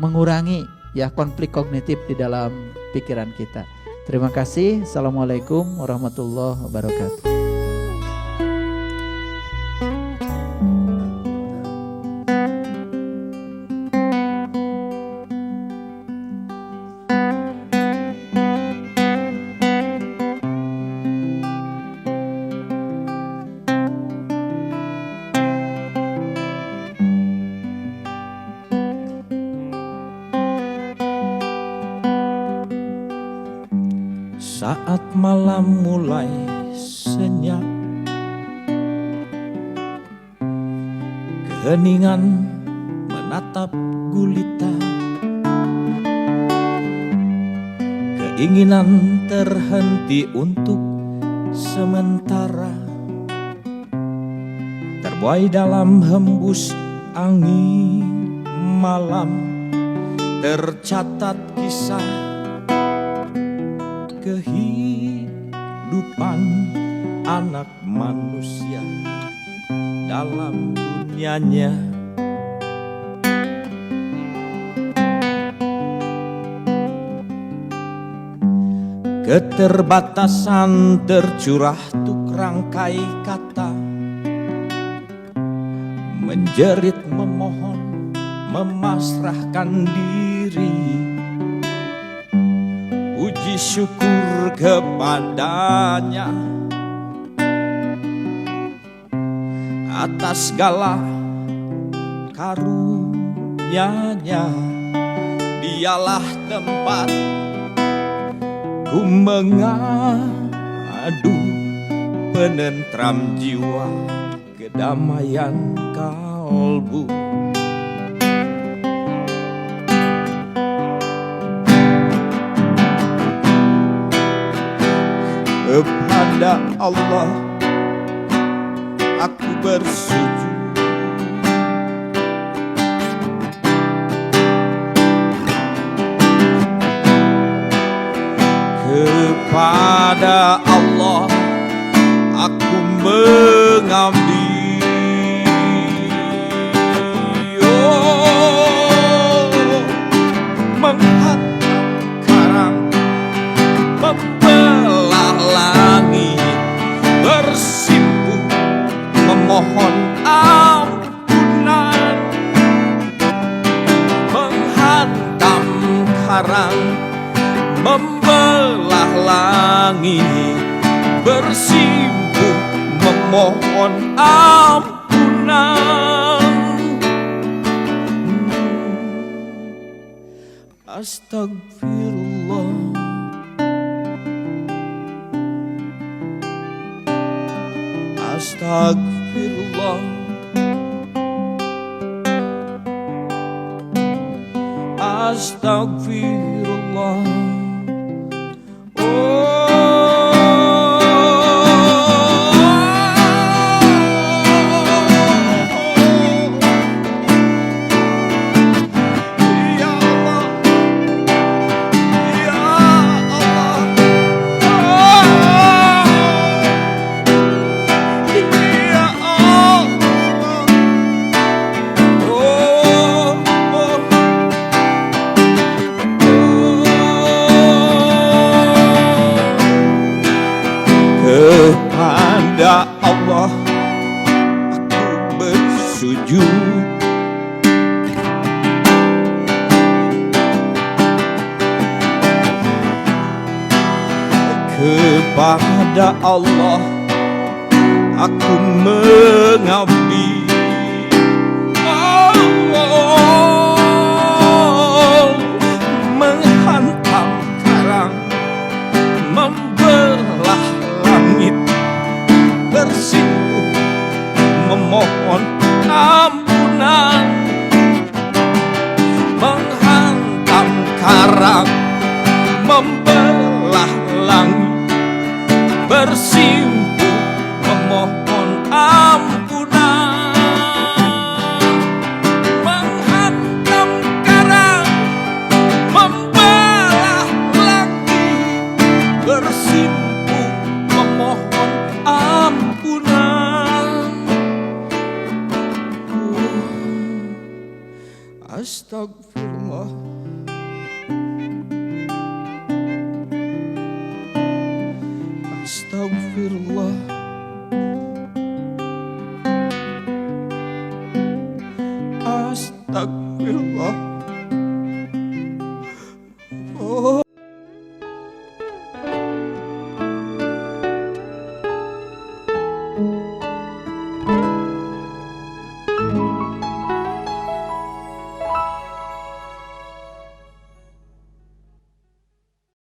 mengurangi ya konflik kognitif di dalam pikiran kita. Terima kasih. Assalamualaikum warahmatullahi wabarakatuh. Saat malam mulai senyap, keheningan menatap gulita, keinginan terhenti untuk sementara, terbuai dalam hembus angin malam, tercatat kisah kehidupan anak manusia dalam dunianya. Keterbatasan tercurah tuk rangkai kata, menjerit, memohon, memasrahkan diri, puji syukur kepadanya atas segala karunia-Nya. Dialah tempat ku mengadu, penentram jiwa, kedamaian kalbu. Kepada Allah aku bersujud, kepada Allah aku mengabdi. Menghantam karang, membelah langit, bersimpuh memohon ampunan, menghantam karang, membelah langit, bersimpuh memohon ampunan. Astagfirullah, astagfirullah, astagfirullah. Kepada Allah aku bersujud, kepada Allah aku mengabdi. Menghantam karang, membelah langit, bersimpuh memohon ampunan, menghantam karang, membelah langit, bersimpuh memohon ampunan, menghantam karang, membelah langit, bersimpuh memohon ampunan. Astagfirullah, Astagfirullah.